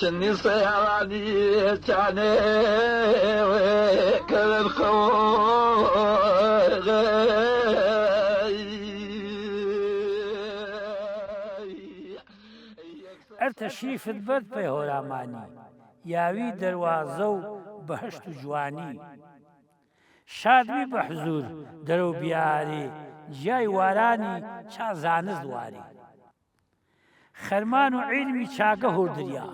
سني صيراني تعني كذا الخوغ التشریفت برد پێ هۆرامانی یاوی دەواازە و بەهشت و جوانی شادوی بە حزور دەرەو بیارێ جیای وارانی چا زانست واری خەرمان و عیلمی چاگە هۆردریا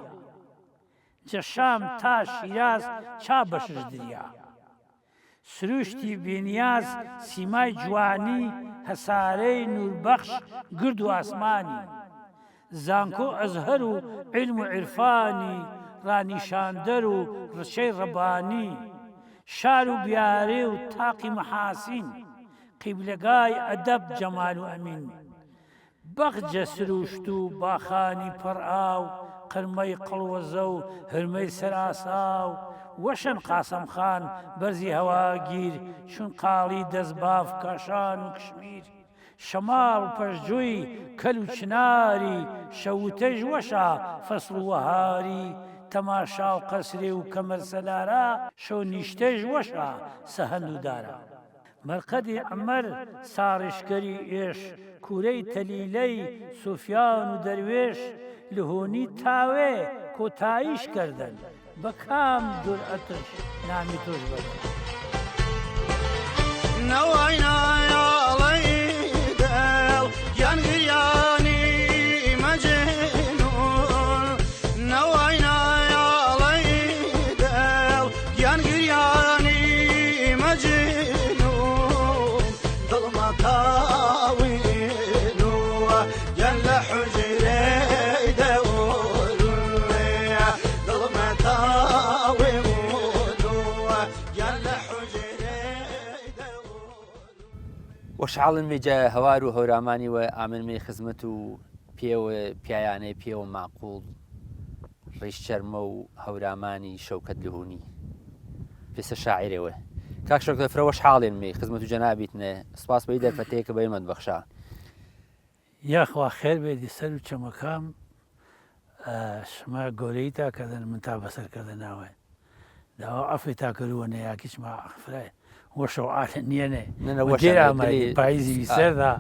جەشام تا شیراز چا بەشش دریا سروشتی بێنیاز سیمای جوانی هەسارەی نوربەخش گرد و ئاسمانی زانکۆ ئەزهەر و عیلم و عیرفانی ڕانیشاندەر و ڕچەی ڕەبانی شار و بیارێ و تاقی مەحاسین قیبلەگای ئەدەب جەمال و ئەمین بەخجە سروشت و باخانی پڕئاو قرمەی قڵوەزە و هرمەی سەراساو وەشن قاسەمخان بەرزی هەواگیر چون قاڵی دەستباف کاشان و کشمیر شەماڵ و پەشجووی کەل و چناری شەوتەژ وەشە فەسڵ و وەهاری تەماشا و قەسرێ و کەمەرسەلارە شەو نیشتەژ وەشە سەهەند و دارە مەرقەدی ئەمەر ساڕشکەری ئێش کوورەی تەلیلەی سوفیان و دەروێش لە هۆنی تاوێ کۆتاییش کردن بە کام جورئەتش نامی تۆش بەدەن وەشعاڵن مێجا هەوار و هەورامانی وە ئامنمەی خزمەت و پێوە پیاانەی پێوە ماقوڵ ڕیش چەرمە و هەورامانی شەوکەت لەهونی پێسە شاعیرەوە کاک شەکتەفرەوە شحاڵێن مێ خزمەت و جەنابیتنە سپاس بەی دەرفەتەیەکە بەیمەد بەخشا یاخوا خێر بێدی سەر و چەمەکام شما گۆرەی تاکردن من تا بەسەرکردە ناوێ داوا ئەفی تاکردووە نەیاکیچما ئەخفرای وەشە ئاە نییەنێ پاییزی سەردا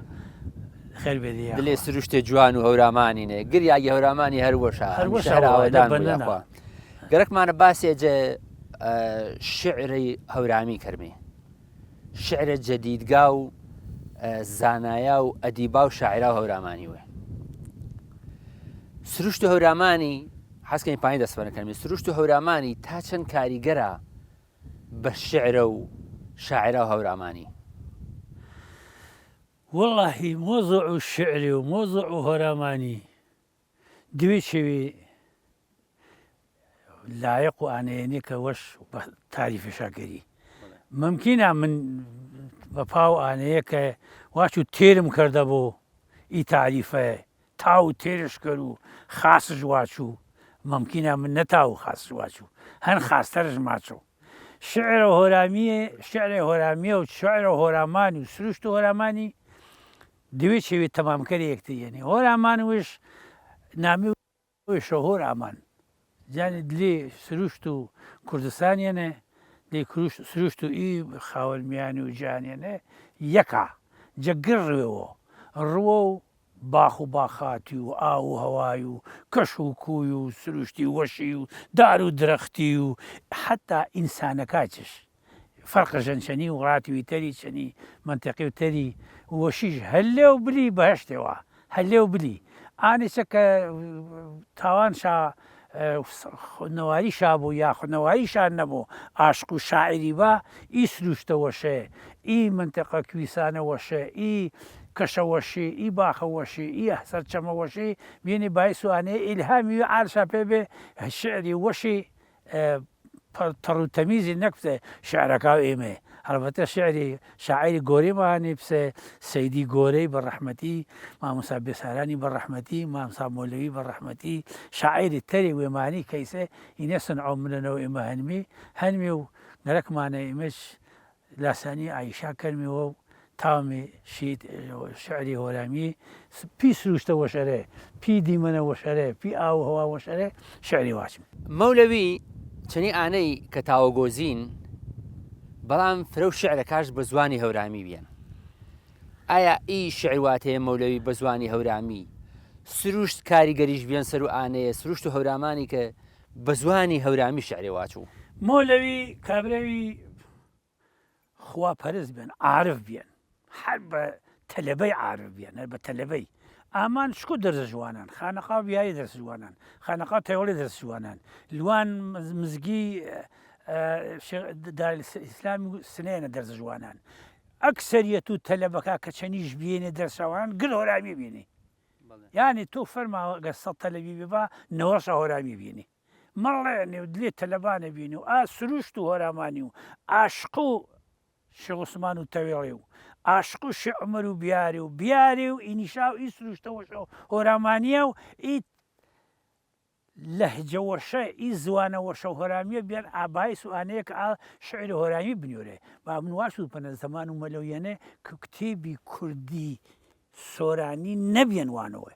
خێر بێدی لێ سروشتێ جوان و هەورامانینێ گریاگی هەورامانی هەروەشە گەرەکمانە باسێجە شعری هەورامی کەرمێ شعرە جەدیدگا و زانایە و ئەدیبا و شاعرا و هەورامانی وێ سروشت و هەورامانی حەسکەی پایین دەستبەرەکەمی سروشت و هەورامانی تا چەند کاریگەرە بە شعرە و شاعرە و هەورامانی والله موضوع الشعر وموضوع هەورامانی دوێ شێوێ لایق و ئانەیەنێ کە وەش تاریفە شاگەری ممکنە من بە پاو ئانەیە کە واچ و تێرم کردە بۆ ئی تاریفە تاو تێرش کرد و خاسش واچوو ممکنە من نەتاو خاس واچوو هەن خاستەرش ماچوو شعر هۆرامیە شعرە هۆرامیە و شعرە هۆرامانی و سروشت و هۆرامانی دوێت شێوێت تەمامکەری یەکتریێنێ هۆرامان وش نامی شەهۆر ئامان جانی دلێ سروشت و کوردستانیانە لێ سروشت و ئی خاوەنمیانی و جیانیانە یەکە جەگر ڕوێەوە ڕوە و باخ و باخاتی و ئاو و هەوای و کەش و کوی و سروشتی وەشی و دار و درەختی و حتا ئینسانەکاتش فەرقەژەن چەنی و ڕاتیوی تەری چەنی منتەقی و تەری وەشیش هەلێ و بلی بەهشتەوە هەلێ و بلی ئانێچە کە تاوانشا نەواری شابوو یا خونەواریشان نەبوو عاشق و شاعری بە ئی سروشتە وەشێ ئی منتەقە کویسانە وەشێ ئی کەشە وەشی ئی باخە وەشی ئی سەرچەمە وەشی بینی بای سوانەیە ئیلهامی و عارشا پێ بێ شعری وەشی تەڕوتەمیزی نەکفتە شعرەکە ئێمە هەڵبەتە شعری شاعری گۆرەیمانی پسە سەیدی گۆرەی بەڕەحمەتی مامۆستا بێسارانی بەڕەحمەتی مامۆستا مۆلەوی بەڕەحمەتی شاعری تەری وێمانی کەیسە ئینە سنعۆ منەوە ئێمە هەنمی و گەرەکمانە ئێمەش لاسانی ئایشا کەرمیەوە و تامی شعری هۆرامی پی سروشتە وەشەرێ پی دیمەنە وەشەرێ پی ئاو هەوا وەشەرێ شعری واچم مەولەوی چەنی ئانەی کە تاوەگۆزین بەڵام فرە و شعرەکەش بە زوانی هەورامی بێن ئایا ئی شعر واتەیە مەولەوی بە زوانی هەورامی سروشت کاریگەریش بێن سەر و ئانەیە سروشت و هەورامانی کە بە زوانی هەورامی شعری واچوو مۆلەوی کابراوی خواپەرست بێن عارف بێن هەر بە تەلەبەی عارف بێن هەر بە تەلەبەی ئامان شکو دەرزە جوانان خانەقا بیایی دەرس جوانان خانەقا تەوەڵی دەرس جوانان لوان مزگی ئیسلامی سنێنە دەرز جوانان ئەکسەریەت و تەلەبەکە کە چەنیش بێنێ دەرسەوان گل هۆرامی بینی یعنی تۆ فەرماوە گە سەد تەلەبی ببا نەوەشە هۆرامی بینی مەڵێ نێودلێ تەلەبانە بینی و سروشت و هۆرامانی و عاشق و شێخ عوسمان و تەوێڵێ و عاشق و شێعمەر و بیاری و ئینیشا و ئی سروشتەوەشە و هۆرامانیە و ئی لەهجەوەشە ئی زوانەوەشە و هۆرامیە بێن ئابای سوانەیە کە شعری هۆرامی بنیۆرێ با من واش و پەنە زەمان و مەلەویەنێ کە کتێبی کوردی سۆرانی نەبێن وانەوە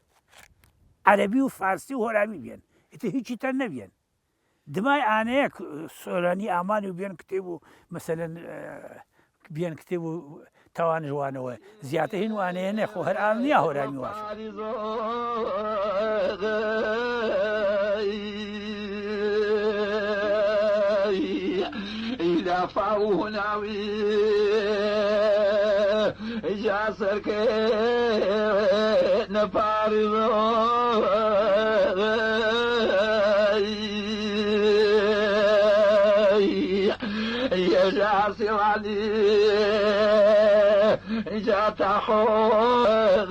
عەرەبی و فارسی و هۆرامی بێن ئیتر هیچی تر نەبێن دمای ئانەیە سۆرانی ئامان و بێن کتێب و مەسەلەن بێن کتێب و تاوان جوانەوە زیاتر هین وانەیە نەخۆ هەر ئام نییە هۆرامی واش إذا فاوه ناوي جاسر كي نفارض يا جاسي وعدي جات حوغ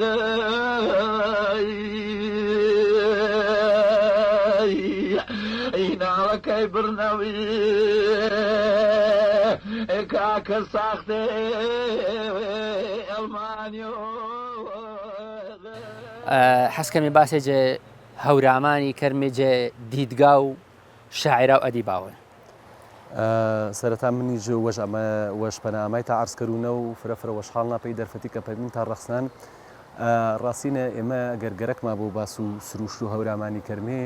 ناركي برنوي كاك ساختي المانيو حەسکەمی باسێجێ هەورامانی کەرمێجێ دیدگا و شاعرا و ئەدیباون سەرەتا منیش وەش پەنامای تا عرسکەرونە و فرەفرە وەشحاڵ ناپەی دەرفەتی کە پەیمین تا ڕەخسان ڕاستینە ئێمە گەرگەرەکما بۆ باس و سروشت و هەورامانی کەرمێ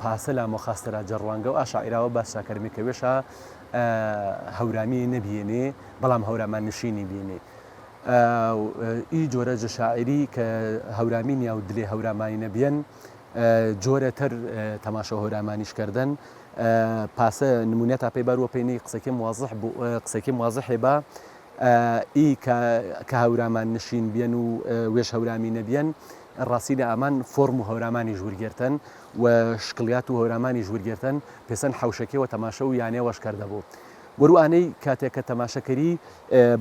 پاسە لا مۆخاستەرا جەڕوانگە و ئاشاعیراوە باس شاکەرمێکەوێشە هەورامی نەبیێنێ بەڵام هەورامان نشینی بینێ ئی جۆرە جە شاعری کە هەورامی نیا و دلێ هەورامانی نەبیێن جۆرەتر تەماشە هەورامانیشکردن پاسە نمونێت تا پێی بەروە پێینەی قسەکی موازح هێبا ئی کە هەورامان نشین بێن و وێش هەورامی نەبیێن ڕاستینە ئامان فۆرم و هەورامانی ژوورگرتن و شکڵیات و هەورامانی ژوورگرتن پێسەن حوشەکەوە تەماشە و یانێوەش کردەبوو وەروانەی کاتێک کە تەماشەکەری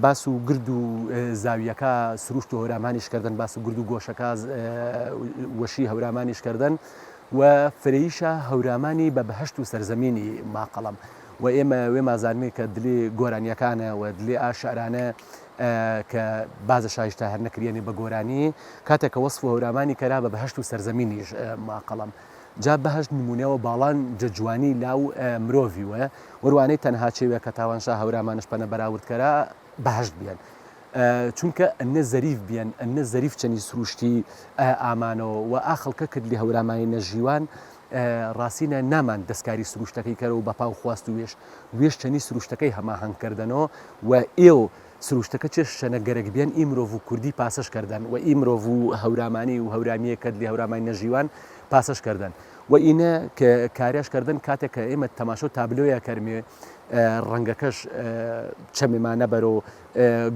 باس و گرد و زاویەکە سروشت و هەورامانیشکردن باس و گرد و گۆشەکە وەشی هەورامانیشکردن و فرەیشە هەورامانی بە بەهەشت و سەرزەمینی ماقەڵم و ئێمە وێمازانمی کە دلێ گۆرانیەکانە و دلێ ئاشعرانە کە بازە شایشتا هەر نەکرێنی بە گۆرانی کاتێک کە وەصف و هەورامانی کەرا بە بەهەشت و سەرزەمینیش ماقەڵم جا بەهشت نمونەوە باڵان جەجوانی لاو مرۆڤیوە وەروانەی تەنها چێوێ کە تاوانشا هەورامانش پەنە بەراوردکەرا بەهشت بێن چونکە ئەنە زەریف بێن ئەنە زەریف چەنی سروشتی ئامانەوە و ئاخەڵکە کرد لێ هەورامانی نەژیوان ڕاستینە نامان دەستکاری سروشتەکەی کەرە و بەپاو خواست و وێش چەنی سروشتەکەی هەماهەنگکردنەوە و ئێوە سروشتەکە چێ شەنە گەرەک بێن ئی مرۆڤ و کوردی پاسەش کردن و ئی مرۆڤ و هەورامانی و هەورامیە کرد لێ هەورامانی نەژیوان پاسەش کردن و ئینە کە کاریاشکردن کاتێک کە ئێمە تەماشە و تابلۆیە کەرمێ ڕەنگەکەش چەمێمانە بەرەوە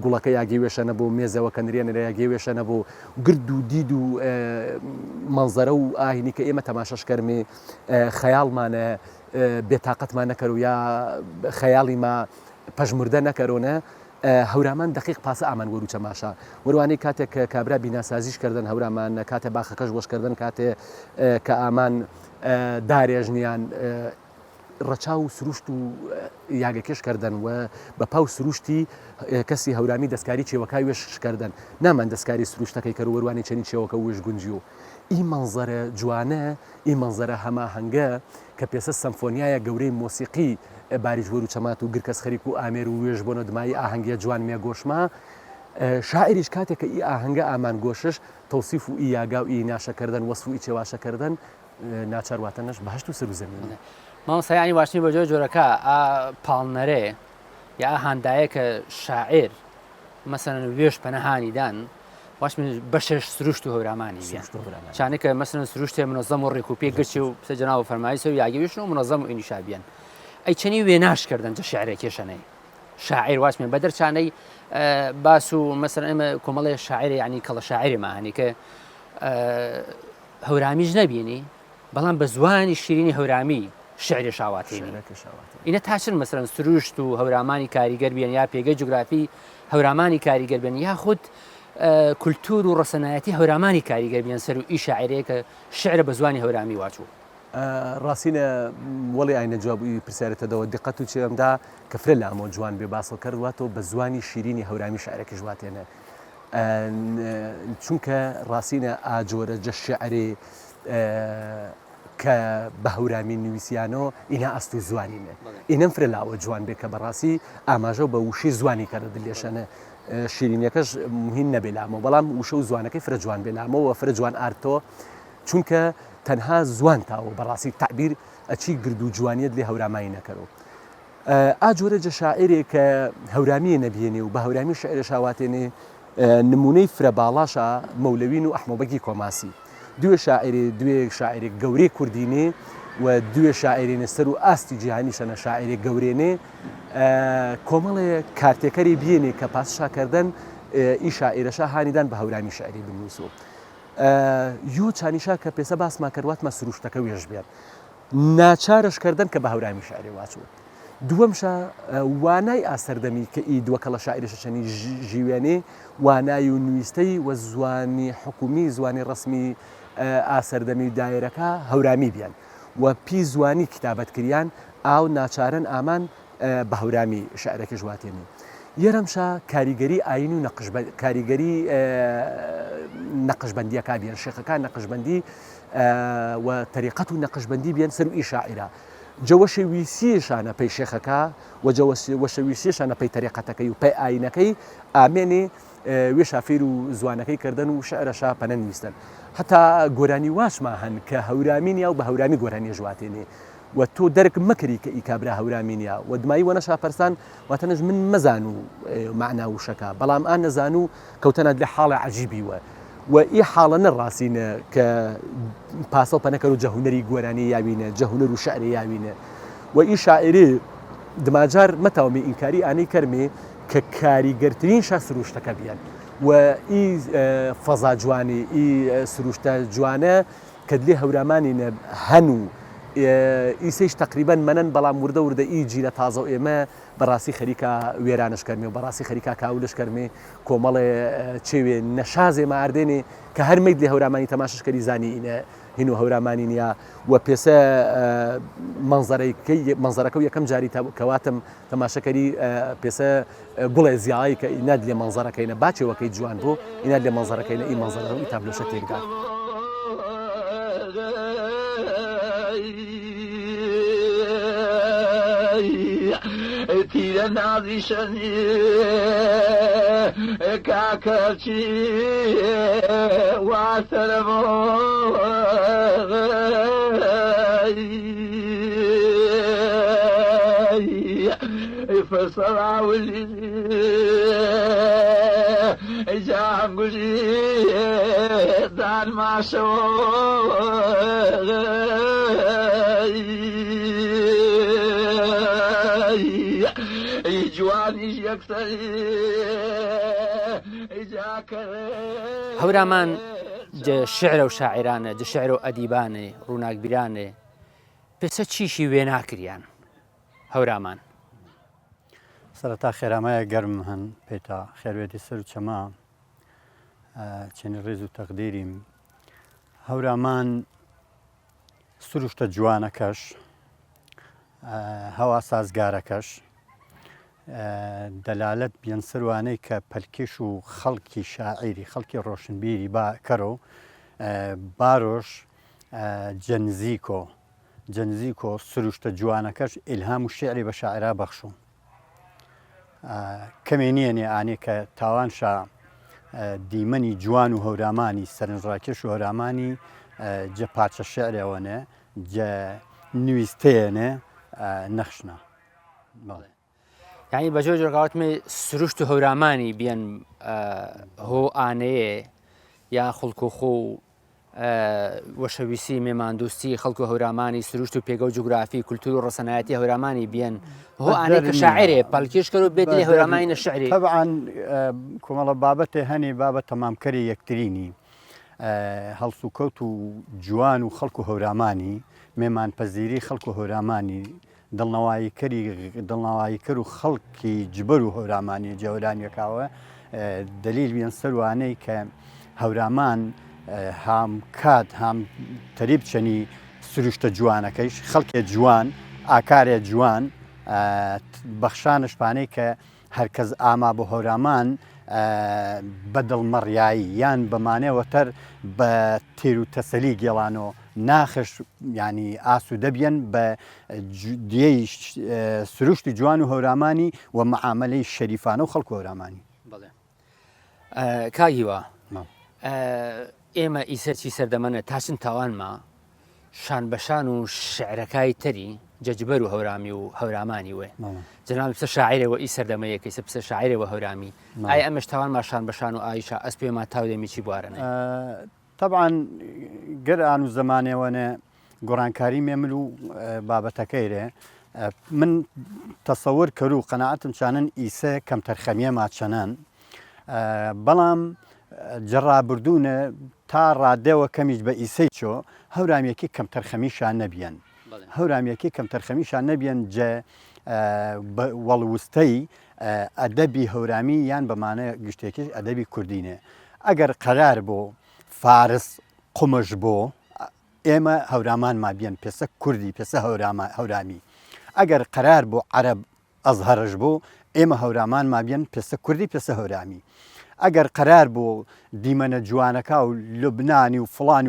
گوڵەکە یاگەیوێشە نەبوو مێزەوە کەنرێنەرە یاگەیوێشە نەبوو گرد و دید و مەنزەرە و ئاهینی کە ئێمە تەماشەش کەرمێ خەیاڵمانە بێتاقەتمان نەکەر و یا خەیاڵی ما پەژموردە نەکەرۆنە هەورامان دقیق پاسە ئامان وەرو چەماشا وەروانەی کاتێک کە کابرا بیناسازیش کردن هەورامان کاتێ باخەکەش وەشکردن کاتێ کە ئامان دارێژنیان ڕەچاو و سروشت و یاگەکێشکردن و بە پاو سروشتی کەسی هەورامی دەستکاری چێوەکای وێشکردن نامان دەستکاری سروشتەکەی کە وەروانی چەنی چێوەکە وێش گونجی و ئی مەنزەرە جوانە ئی مەنزەرە هەماهەنگە کە پێسە سەمفۆنیایە گەورەی مۆسیقی باریژوەر و چەمات و گرکەس خەریک و ئامێر و وێژ بۆنە دمایی ئاهەنگیە جوان مێ گۆشما شاعریش کاتێک کە ئی ئاهەنگە ئامان گۆشش تەوسیف و ئی یاگا و ئی ناشەکردن وەسف و ئی چێواشەکردن ناچارواتەنەش بەهشت و سەر و زەمین مامۆستایانی واشنی بە جۆرەکە پاڵنەرێ یا هەندایە کە شاعر مەسەن وێش پەنەهانیدان واش بەشش سروشت و هەورامانی چانێک کە مەسن سروشتێ منۆزەم و ڕێکوپێ گرچی و پسە جەناو فەرمایسە و یاگەویشن و منۆزەم و ئینیشابیان ئەی چەنی وێ ناشکردن جە شعرێ کێشەنەی شاعر واشمێ بە دەرچانەی باس و مەسەن ئێمە کۆمەڵێ شاعرێ ینی کەڵە شاعری ماهانی کە هەورامیش نەبینی بەڵام بە زوانی شیرینی هەورامی شعری شاواتێنی ئینە تاچن مەسەن سروشت و هەورامانی کاریگەر بێن یا پێگەی جوگرافی هەورامانی کاریگەر بێن یا خود کولتور و ڕسەنایەتی هەورامانی کاریگەر بێن سەر و ئی شاعرەیە کە شعرە بە زوانی هەورامی واچوو ڕاستینە وەڵی ئاینە جوابی پرسیارەتەدەوە دقت و چێمدا کە فرە لە ئەمە جوان بێ باسڵ کردواتەوە بە زوانی شیرینی هەورامی شعرێکی ژواتێنە چونکە ڕاستینە ئاجۆرە جە شعرێ کە بە هەورامی نوویسیانەوە ئینا ئەست و زوانینە ئینەم فرە لاوە جوان بێ کە بەڕاستی ئاماژە بە وشی زوانی کەرە دلێشەنە شیرینیەکەش مهم نەبێ لامەوە بەڵام وشە و زوانەکەی فرە جوان بێ لامەوە فرە جوان ئارتۆ چونکە تەنها زوان تاوە بەڕاستی تعبیر ئەچی گرد و جوانیت لێ هەورامایی نەکەرەوە ئاجۆرە جە شاعرێ کە هەورامیە نەبیێنێ و بە هەورامی شعرە شاواتێنێ نمونەی فرە باڵاشە مەولەوین و ئەحمەبەکی کۆماسی دوێ شاعرێک گەورەی کوردینێ و دوێ شاعرێنە سەر و ئاستی جیهانیشەنە شاعرێک گەورێنێ کۆمەڵێ کارتێکەری بێنێ کە پاسشاکردن ئی شاعرەشە هانیدان بە هەورامی شعری بنووسۆ یۆ چانیشا کە پێسە باسما کردواتمە سروشتەکە وێژ بێت ناچارشکردن کە بە هەورامی شعری واچوو دووەمشە وانای ئاسەردەمی کە ئی دووە کەڵە شاعرشەشەنی ژیوێنێ وانای و نوویستەی وە زوانی حکومی زوانی ڕسمی ئاسەردەمی دایرەکە هەورامی بیان و پی زوانی کتابەتکریان ئاو ناچارن ئامان بە هەورامی شعرەکە ژواتێنی یەرەمشە کاریگەری ئاین و کاریگەری نەقشبەندیەکە بیان شێخەکان نەقشبەندی و تەریقەت و نەقشبەندی بیان سەر و ئی شاعرە جەوەشە ویسیشانە پێی شێخەکە و وەشە ویسیشانە پێی تەریقەتەکەی و پێی ئاینەکەی ئامێنێ وێ شافیر و زوانەکەی کردن و شعرەشا پەنە نوویستن حتا گۆرانی واشما هەن کە هەورامینیا و بە هەورامی گۆرانی ژواتێنێ و تۆ دەرک مەکری کە ئیکابرا هەورامینیا و دمایی وەنە شاپەرسان واتەنەش من مەزان و معنا وشەکە بەڵام ئان نەزان و کەوتەنە لە حاڵە عەجیبیوە و ئی حاڵە نەڕاستینە کە پاسەڵ پەنەکەر و جەهونەری گۆرانی یاوینە جەهونەر و شعری یاوینە و ئی شاعری دماجار مەتاومی ئینکاری ئانەی کەرمێ کە کاریگەرترین شا سروشتەکە بیان و ئی فەزا جوانی ئی سروشتە جوانە کە لێ هەورامانینە هەن و ئیسەیش تقریبان منن بەڵام وردە ئی جیلە تازە و ئێمە بەڕاستی خەریکە وێرانش کەرمێ و بەڕاستی خەریکا کاولش کەرمێ کۆمەڵێ چێوێ نەشازێ ماردێنێ کە هەرمەید لێ هەورامانی تەماششکەری زانی ئینە هین و هەورامانی نیە و پێسە منزەرەکە و یەکەم جاری کەواتم تەماشەکەری پێسە گوڵێ زیایی کە ئینات لێ منزەرەکەینە باچێوەکەی جوان بۆ ئینات لێ منزەرەکەینە ئی منزەرە و ئی تابلۆشە تێکدا تیرە نازیشەنی کاکەچی واسەرەمۆ فەسەڵاولی جانگوژی دان ماشەوە جوانیش یەکسەری هەورامان شعرە و شاعرانە شعر و ئەدیبانێ ڕووناکبیرانێ پێسە چیشی وێ ناکریان هەورامان سەرەتا خێرامایە گەرم هەن پێتا خێروێتی سەر و چەما چێنی ڕێز و تەقدیریم هەورامان سروشتە جوانەکەش هەوا سازگارەکەش دەلالەت بیان سروانەی کە پەلکێش و خەڵکی شاعیری خەڵکی ڕۆشنبیری کەرۆ باڕۆژ جەنزیکۆ جەنزیکۆ سروشتە جوانەکەش ئیلهام و شعری بە شاعرا بەخشوم کەمێ نییەنێ ئانێ کە تاوانشا دیمەنی جوان و هەورامانی سەرنجڕاکێش و هەورامانی جە پاچە شعرەوەنێ جە نوویستەیەنێ نەخشنا یعنی بەجۆ جۆرگاوتمێ سروشت و هەورامانی بیان هۆ ئانەیە یا خڵکۆخۆ و وەشەویستی مێماندوستی خەڵکو هەورامانی سروشت و پێگە و جوگرافی کولتور و ڕسەنایەتی هەورامانی بیان هۆ ئانەیە کە شاعرێ پەڵکێشکە و بێت لێ هەورامانی نەشعری طبعاً کۆمەڵە بابەتێ هەنێ بابەت تەمامکەری یەکترینی هەڵس و کەوت و جوان و خەڵکو هەورامانی مێمانپەزیری خەڵکو هەورامانی دڵنەواییکەر و خەڵکی جبەر و هەورامانی جەولانیەکاوە دلیل بیان سەروانەی کە هەورامان هام کات هام تەریب چەنی سروشتە جوانەکەیش خەڵکێ جوان ئاکارێ جوان بەخشانشپانەی کە هەرکەس ئاما بۆ هەورامان بە دڵمەڕیایی یان بەمانەوەتەر بە تێر و تەسەلی گێڵانەوە ناخش ینی ئاسوودە بیان بە دیەی سروشتی جوان و هەورامانی و مەعاملەی شەریفانە و خەڵکو هەورامانی کاگیوە ئێمە ئیسەرچی سەردەمەنە تاچن تاوانمە شان بەشان و شعرەکای تەری جەجبەر و هەورامی و هەورامانی وێ جەناب پسە شاعرەوە ئی سەردەمەیەکەی پسە شاعرەوە هەورامی ئای ئەمەش تاوانمان شان بەشان و ئایشا ئەس پێما تاودێمی چی بوارنێ طبعاً گەر ئان و زمانێوەنێ گۆڕانکاری مێمل و بابەتەکەیرێ من تەسەور کرد و قەناعەتم چانن ئیسە کەم تەرخەمیە ماچەنان بەڵام جەڕابردوونە تا ڕادێوە کەمیش بە ئیسەی چۆ هەورامێکی کەم تەرخەمیشان نەبیەن هەورامێکی کەم تەرخەمیشان نەبیەن جە وەڵوستەی ئەدەبی هەورامی یان بەمانە گشتێکیش ئەدەبی کوردینێ ئەگەر قەرار بۆ فارس قومش بۆ ئێمە هەورامان مابیەن پێسە کوردی پێسە هەورامی ئەگەر قەرار بۆ عەرەب ئەزهەرش بۆ ئێمە هەورامان مابیەن پێسە کوردی پێسە هەورامی ئەگەر قەرار بۆ دیمەنە جوانەکە و لوبنانی و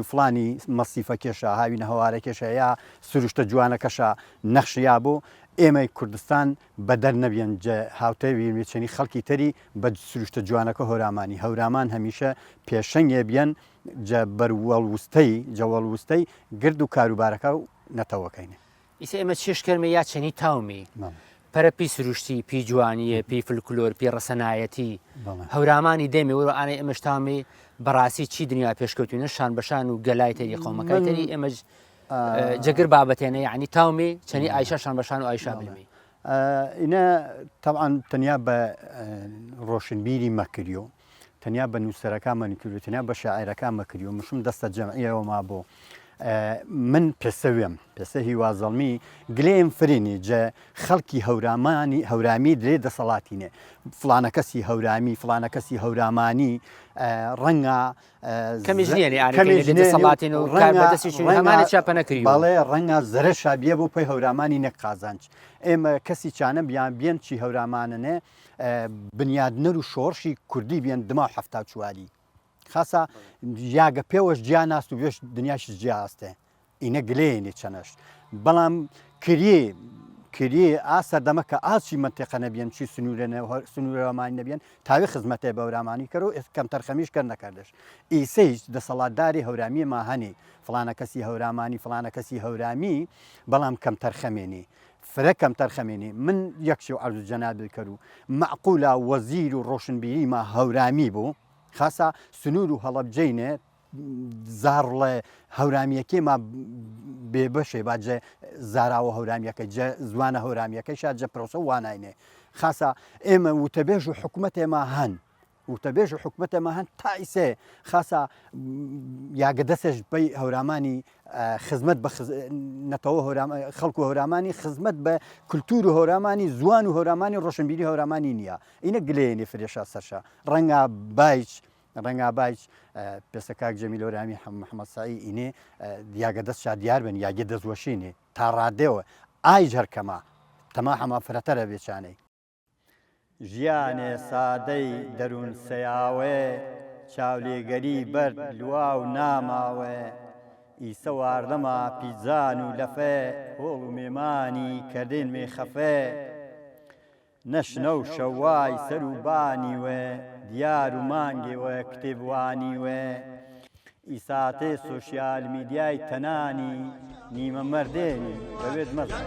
فڵانی مەسیفە کێشە هاوینە هەوارە کێشە یا سروشتە جوانەکەشە نەخشیا بۆ ئێمەی کوردستان بەدەر نەبیێن هاوتەوی وێچەنی خەڵکی تەری بە سروشتە جوانەکە هەورامانی هەورامان هەمیشە پێشەنگێ بیان جەوەڵوستەی گرد و کاروبارەکە و نەتەوەکەینێ ئیسە ئێمە چێشکەرمە یا چەنی تاومی پەرە پی سروشتی پی جوانیە پی فلکلۆر پی ڕسەنایەتی هەورامانی دێمێ وەرە ئانەی ئەمەش تاومی بەڕاستی چی دنیا پێشکەوتوینە شان بەشان و گەلای تەری قەومەکەی تەری ئێمە جەگر بابەتێنە یعنی تاومی چەنی ئایشا شان بەشان و ئایشا بلمی ئینە طبعاً تەنیا بە ڕۆشنبیری مەکریۆ تەنیا بە نووسەرەکان مەنیکردو تەنیا بە شاعیرەکان مەکریۆ مشم دەستە جەمعیەوە ما بۆ من پێسەوێم پێسە هیوازەڵمی گلێم فرینی جە خەڵکی هەورامی درێ دەسەڵاتینێ فلانە کەسی هەورامی فلانە کەسی هەورامانی ڕەنگە کەمیژنێسەڵاتین و هەمانە چاپە نەکری باڵێ ڕەنگە زەرە شابیە بۆ پێی هەورامانی نەک قازانج ئێمە کەسی چانە بیان بێن چی هەورامانەنێ بنیادنەر و شۆڕشی کوردی بێن دما و هەفتا چواری خاصە یاگە پێوەش جیا ناست و بێش دنیاشی جیا هەستێ ئینە گلێنێ چەنەش بەڵام کریێ ئاسەر دەمە کە ئاچی منتێقە نەبیێن چی سنوورەوەمانی نەبیێن تاوی خزمەتێ بە هەورامانی کەر و کەم تەرخەمیش کەر نەکردش ئیسەیش دەسەڵاتداری هەورامی ما هەنێ فلانە کەسی هەورامانی فلانە کەسی هەورامی بەڵام کەم تەرخەمێنێ فرە کەم تەرخەمێنێ من یەکشی و عەرز جەناب کەر و مەعقولە وەزیر و ڕۆشنبیری ما هەورامی بوو خاصە سنوور و هەڵەبجەینێ زارڵێ هەورامیەکەی ما بێبەشێ باجێ زاراوە هەورامیەکە زوانە هەورامیەکەی شاد جە پرۆسە واناینێ خاصە ئێمە وتەبێژ و حکوومەتێمە هەن وتەبێژ و حکوومەتێمە هەن تائیسێ خاصە یاگە دەسێش بەی هەورامانی خزمەت بە نەتەوە خەڵکو هەورامانی خزمەت بە کولتور و هەورامانی زوان و هەورامانی ڕۆشنبیری هەورامانی نییە ئینە گلێنێ فرێشا سەرشە ڕەنگە بایچ پێسەکاک جەمیل هەورامی محەممەد سائی ئینێ یاگە دەستشا دیار بن یاگە دەستوەشینێ تا ڕادێەوە ئای ژەرکەمە تەما هەما فرەتەرە بێچانەی ژیانێ سادەی دەروون سەیاوێ چاولێگەری بەرد لوا و ناماوێ ئیسە واردەما پیزان و لەفێ هۆڵ و مێمانی کردین مێخەفێ نەشنە و شەوای سەر و بانی وێ دیار و مانگێوە کتێبوانی وێ ئیساتێ سۆشیال میدیای تەنانی نیمە مەردێنی بەوێت مەزن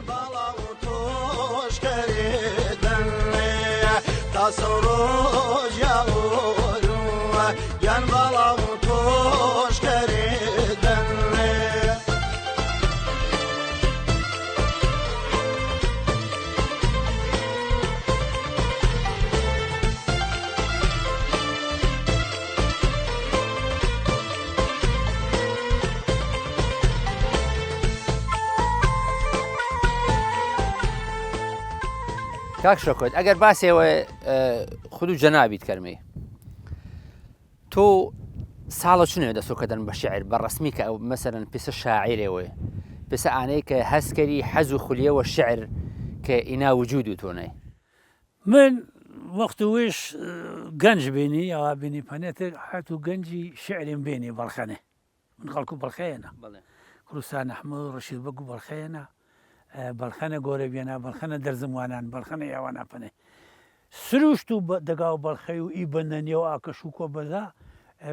کاک شەکۆت ئەگەر باسێەوە خود و جەنابیت کەرمێ تۆ ساڵە چنێ دەسۆکە دەن بە شعر بە ڕسمی کە ئەو مەسەرەن پێسە شاعیرێوە پێسە ئانەی کە هەستکەری حەز و خولیەوە شعر کە ئینا وجود و تۆنێ من وەخت وێش گەنج بینی ئەوە بینی پەنێتر هات و گەنجی شعریم بینی بەڵخەنێ من خەڵکو بەڵخەیەنە کوردستان ئەحمەد ڕەشید بەگ و بەڵخەیەنە بەڵخەنە گۆرە بێنە بەڵخەنە دەرزموانان بەڵخەنە یاوانە پەنێ سروشت و دەگا و بەڵخەی و ئی بەندەنیە و ئاکەش و کۆ بەدا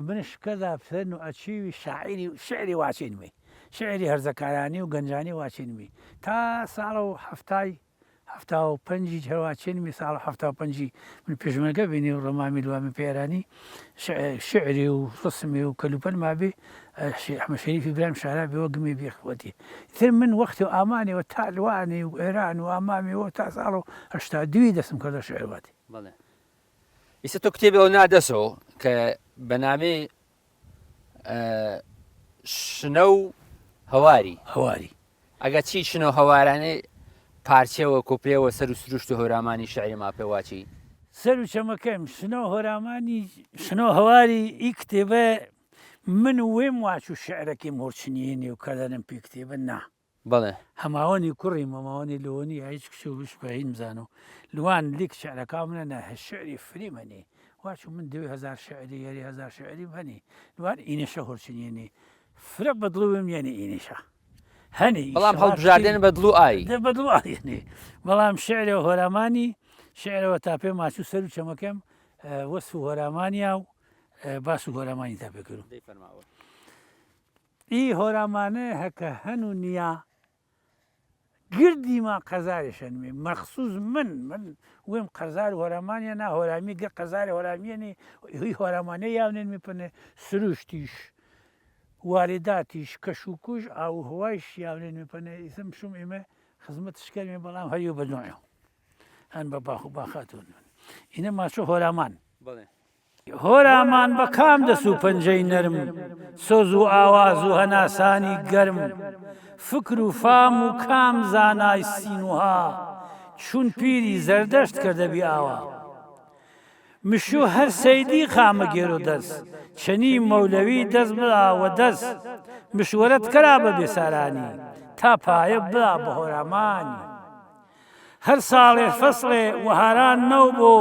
منش کەدا پسەرن و ئەچیوی شعری واچینوی شعری هەرزەکارانی و گەنجانی واچینوی تا ساڵە و هەفتا و پەنجی هەواچێنمی ساڵ هەفتا و پەنجی من پێشمەرگە بینی و ڕەمامی لوامی پێرانی شعری و ڕسمی و کەلوپەن مابێ ئەحمەد شەریفی برایم شارا بێەوە گمی بێخوەتی تر من وەختی و ئامانەوە تا لوانی و ئێران و ئامامیەوە تا ساڵ و هەشتا دوی دەستم کردە شعرواتی ئیسە تۆ کتێبەوە نادەسەوە کە بەنامێ شنە و هەواری ئەگە چی شنە و هەوارانەی پارچەوە کۆپێەوە سەر و سروشت و هەورامانی شعری ماپێواچی سەر و چەمەکەم شنە و هۆرامانی شنە و هەواری ئی کتێبە من وێم واچ و شعرەکەی مۆرچنیێنی و کەدەنم پێ کتێبە نا بەڵێ هەماوەنی کوڕی مەماوەنی لەوەنی هیچ کچ و بشبهین بزانە و لوان لیک شعرەکە منە نە شعری فریمەنی واچ من 2000 شعری یاری 1000 شعری هەنی لوان ئینەشە هۆرچنیێنی فرە بەدڵوم یعنی ئینیشە هەنی بەڵام هەڵبژاردێن بە دڵ ئای بەدڵ ئاینێ بەڵام شعرە و هۆرامانی شعرەوە تا پێ ماچوو سەر و چەمەکەم وەسف و هۆرامانیا و باس و هۆرامانی تا پێکردو ئی هۆرامانە هەکە هەن و نییە گردی ما قەزارێشەنمێ مەخصوص من وێم قەزار هۆرامانە نا هۆرامی گە قەزاری هۆرامیێنێ هی هۆرامانە یاونێن میپەنێ سروشتیش وارداتیش کەش و کوش ئاو هەوایش یاونێن میپەنێ ئیسم شوم ئێمە خزمەت شکەرمێ بەڵام هەریو بەدۆیە هەن بە باخ و باخاتون ئینە ماچۆ هۆرامان هۆرامان بە کام دەست و پەنجەی نەرم سۆز و ئاواز و هەناسانی گەرم فکر و فام و کام زانای سینوها چون پیری زەردەشت کردەبی ئاوا مشو هەر سەیدی خامە گێر و دەست چەنی مەولەوی دەست بڵاوە دەست مشوەرەت کەرا بە بێسارانی تا پایە بڵا بە هۆرامانی هەر ساڵێ فەسڵێ وەهاران نەو بۆ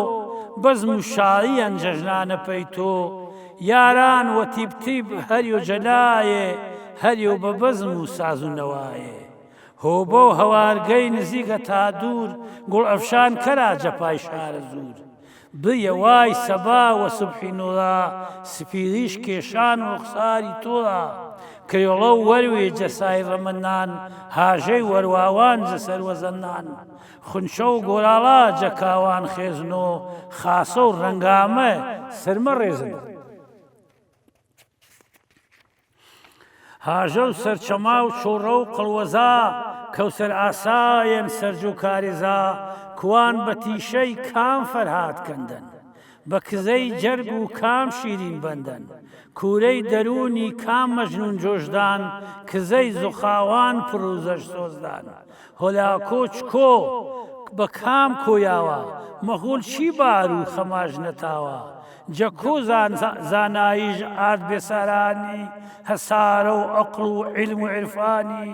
بەزم و شاڵیەن جەژنانە پەی تۆ یاران وە تیبتیب هەریۆ جەلایێ هەریۆ بە بەزم و ساز و نەوایێ هۆ بۆ هەوارگەی نزیکە تا دوور گوڵ ئەفشان کەرا جەپای شارە زور بڕیە وای سەبا وە سوبحی نوڵا سپیریش کێشان و ڕوخساری تۆڵا کەیۆڵە و وەروێ جەسای ڕەمەندان هاژەی وەرواوان جەسەر وەزەندان خونچە و گۆراڵا جەکاوان خێزنۆ خاسە و ڕەنگامە سەرمە ڕێزن هاژە و سەرچەما و چۆڕە و قڵوەزا کەوسەر ئاسایەن سەرج و کارێزا کوان بە تیشەی کام فەرهاد کەندەن بە کزەی جەرگ و کام شیرین بەندەن کوورەی دەرونی کام مەجنون جۆشدان کزەی زوخاوان پرۆزەش سۆزدان هۆلاکۆ چکۆ بە کام کۆیاوە مەغوڵ چی بار و خەماژ نەتاوە جەکۆ زاناییش ئارد بێسارانی هەسارە و عەقڵ و عیلم و عیرفانی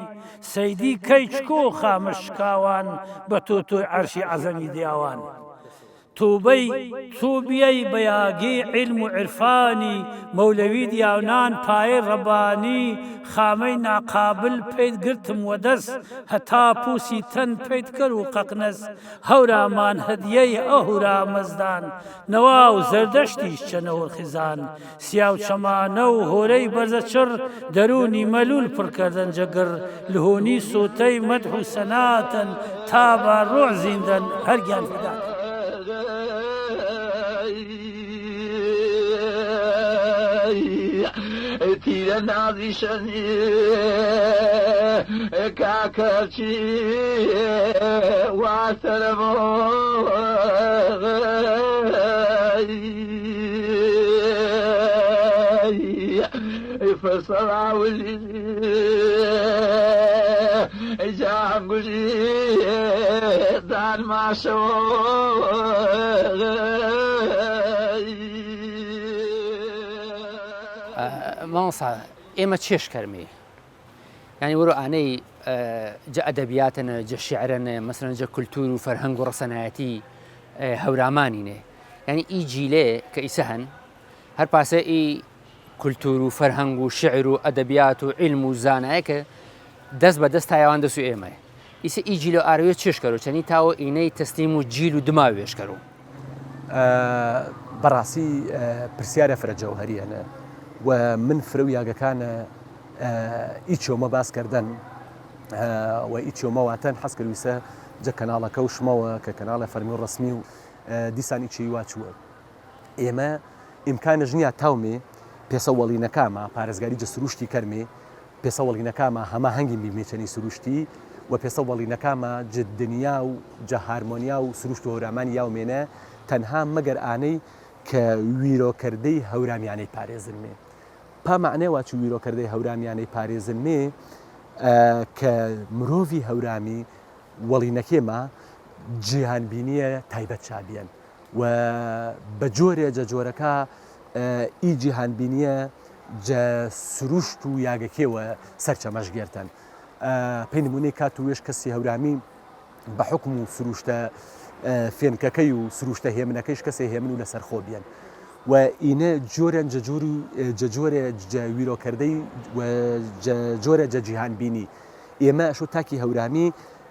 سەیدی کەی چکۆ خامە شکاوان بە تۆ تۆی عەرشی عەزەمی دیاوان توبەی تووبیەی بەیاگی علم و عرفانی مەولەوی دیاونان پایە ڕەبانی خامەی ناقابل پێیت گرتم وە دەست هەتا پووسی تەن پێیت کرد و قەقنەس هەورامان هەدیەی ئەهورا مەزدان نەوا و زەردەشتیش چەنەوە خیزان سیا و چەمانە و هۆرەی بەرزەچڕ دەرونی مەلول پڕکردن جەگر لهۆنی سوتەی مەدح و سەناتن تا بە ڕۆح زیندەن هەرگیان فدان تیرە نازی شەنی کاکەچی واتەرەمۆ فەسەڵاولی جانگوژی دانماشەوە مامۆستا ئێمە چێش کەرمێ ینی وەرە ئانەی جە ئەدەبیاتنە جە شیعرەنە مەسەرەن جە کولتور و فەرهەنگ و ڕەسەنایەتی هەورامانینێ ینی ئی جیلێ کە ئیسە هەن هەر پاسە ئی کولتور و فەرهەنگ و شعر و ئەدەبیات و علم و زانایەکە دەست بە دەست تایوان دەست و ئێمە ئیسە ئی جیلۆ ئاروێ چێشکەرۆ چەنی تاوە ئینەی تەسلیم و جیل و دما وێشکەرۆ بەڕاستی پرسیارە فرەجەوهەریەنە و من فرە و یاگەکانە ئیچۆمە باسکردن و ئیچۆمەواتەن حەز کردویسە جە کەناڵەکە و شمەوە کە کەناڵە فەرمی و ڕسمی و دیسانی چی واچووە ئێمە ئیمکانە ژنیا تاومێ پێسە وەڵینەکامە پارێزگاری جە سروشتی کەرمێ پێسە وەڵینەکامە هەما هەنگی میمێچەنی سروشتی و پێسە وەڵینەکامە جە دنیا و جە هارمۆنیا و سروشت و هەورامانی یاومێنە تەنها مەگەر ئانەی کە ویرۆکردەی هەورامیانەی پارێزنمێ پامەعنێ واچوو ویرۆکردەی هەورامیانەی پارێزنمێ کە مرۆڤی هەورامی وەڵینەکێمە جیهانبینیە تایبەت چابیان و بە جۆرێ جە جۆرەکە ئی جیهانبینیە جە سروشت و یاگەکێوە سەرچەمەشگێرتن پێی نمونەی کات و وێش کەسی هەورامی بە حکم و سروشتە فێنکەکەی و سروشتە هێمنەکەیش کەسێ هێمن و لەسەر خۆ بیان و ئینە جۆرێن جۆرە ویرۆکردەی جۆرە جە جیهانبینی ئێمە ئەشۆ تاکی هەورامی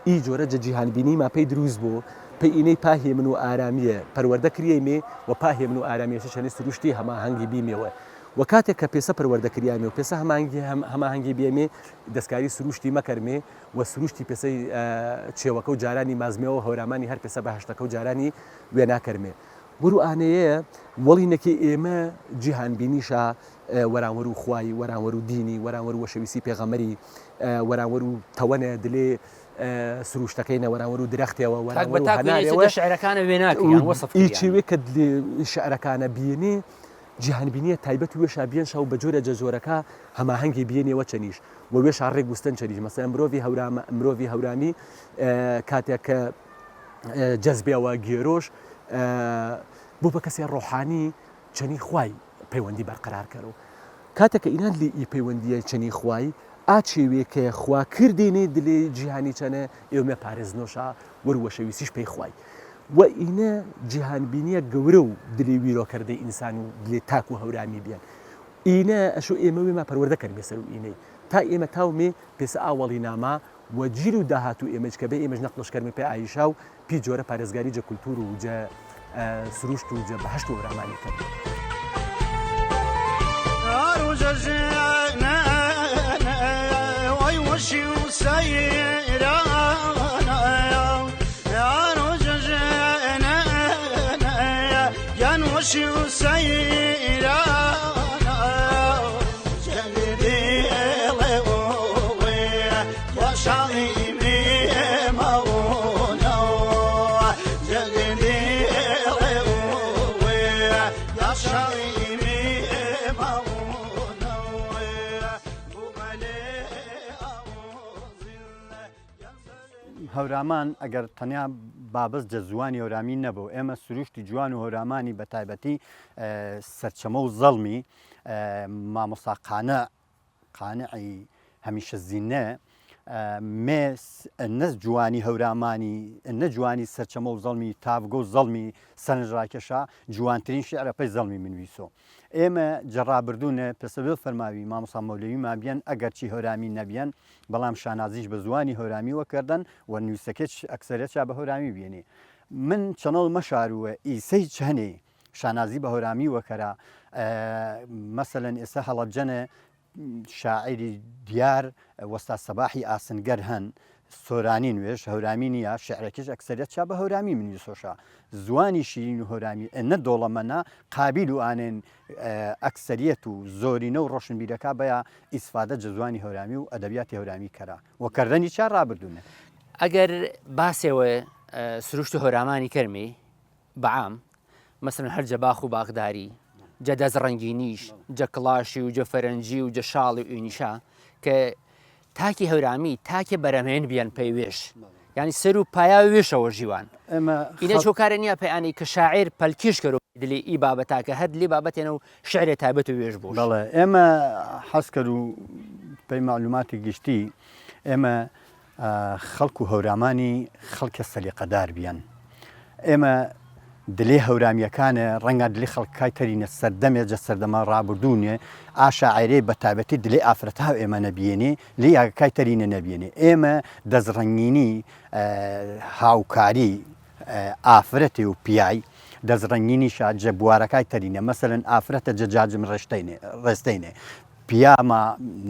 ئی جۆرە جە جیهانبینی ما پێی دروست بوو پێی ئینەی پاهێمن و ئارامیە پەروەردە کریێمێ و پاهێمن و ئارامیەش چەنی سروشتی هەماهەنگی بیمێەوە و کاتێک کە پێسە پەروەردەکریامێ و پێسە هەماهەنگی بێمێ دەستکاری سروشتی مەکەرمێ و سروشتی پێسەی چێوەکە و جارانی مازمێەوە هەورامانی هەر پێسە بەهشتەکە و جارانی وێ ناکەرمێ وەرو ئانەیە وەڵینەکەی ئێمە جیهانبینیشە وەرانوەر و خوای وەرانوەر و دینی وەرانوەر و وەشەویستی پێغەمەری وەرانوەر و تەوەنە دلێ سروشتەکەینە وەرانوەر و درەختێەوە وەرانوەر شعرەکانە وێ ناکەن ئیچێوێ کە شعرەکانە بینێ جیهانبینیە تایبەت وێشا بێنشە و بە جۆرە جەزۆرەکە هەماهەنگی بێنێەوە چەنیش و وێشا ڕێک گوستن چەنیش مەسەن مرۆڤی هەورامی کاتێک کە جەزبێەوە گێرۆش بۆ بە کەسێ ڕۆحانی چەنی خوای پەیوەندی بەرقرار کەرەوە کاتێککە ئینان لێ ئی پەیوەندیە چەنی خوای ئاچێوێ کە خوا کردێنێ دلێ جیهانی چەنە ئێومە پارێزنۆشە وەروەشەویستیش پێی خوای و ئینە جیهانبینیە گەورە و دلی ویرۆکردەی ئینسان و دلێ تاک و هەورامی بیان ئینە ئەشۆ ئێمە وێمە پەروەردە کەرم بێسەر و ئینەی تا ئێمە تاومێ پێسە ئاوەڵی ناما و جیر و داهات و ئێمەش کە بێ ئێمەش نەقلشکەرمە پێ ئایشا و پی جۆرە پارێزگاری جە کولتور و جە سروشت و جە بەهشت و هەورامانی کرد هەورامان ئەگەر تەنیا بابەست جە زوانی هەورامی نەبوو ئێمە سروشتی جوان و هەورامانی بە تایبەتی سەرچەمە و زەڵمی مامۆستا قانعی هەمیشە زینە نە جوانی هەورامانی نە جوانی سەرچەمە و زەڵمی تاڤگۆ و زەڵمی سەرنجڕاکێشە جوانترین شعرەپەی زەڵمی منویسۆ ئێمە جەڕابردوونە پێسەبێ فەرماوی مامۆستا مەولەویمان بیان ئەگەرچی هەورامی نەبیان بەڵام شانازیش بە زوانی هەورامی وەکردن و نووسەکەش ئەکسەرێتیا بە هەورامی بێنێ من چەنەڵ مەشارووە ئیسەی چەنێ شانازی بە هەورامی وەکەرە مەسەلەن ئێستا هەڵەبجەنە شاعری دیار وەستا سەباحی ئاسنگەر هەن سۆرانی نوێش هەورامی نیە شعرەکەش ئەکسەریت چا بە هەورامی منویسۆشە زوانی شیرین و هەورامی نە دۆڵەمەنا قابل و ئانێن ئەکسەریەت و زۆرینە و ڕۆشنبیرەکە بەیە ئیسفادە جەزوانی هەورامی و ئەدەبیاتی هەورامی کەرا وەکردنی چا ڕابردوونە ئەگەر باسێەوە سروشت و هەورامانی کەرمی بەعام مەسن هەرجە باخ و باغداری جە دەزڕەنگینیش جە کڵاشی و جە فەرەنجی و جە شاڵی و ئینیشا کە تاکی هەورامی تاکێ بەرەمێن بیان پێی وێش ینی سەر و پایا وێشەوە ژیوان ئینە چۆکارە نییە پەیانی کە شاعیر پەلکیش کرد دلی ئی بابەتاکە هەر لی بابەتێنە و شعرێ تایبەت و وێش بوو بەڵێ ئێمە حەزکرد و پێی معلوماتی گشتی ئێمە خەڵک و هەورامانی خەڵکە سەلیقەدار بیان ئێمە دلێ هەورامیەکانە ڕەنگە دلی خەڵکای تەرینە سەردەمێ جە سەردەما ڕابردوونێ ئاشاعرێ بە تایبەتی دلێ ئافرەتا ئێمە نەبیێنێ لی یاگەکای تەرینە نەبیێنێ ئێمە دەزڕەنگینی هاوکاری ئافرەتی و پیای دەزڕەنگینی شاجە بوارەکای تەرینە مەسەرەن ئافرەتە جەجاجم ڕێستینێ پیامە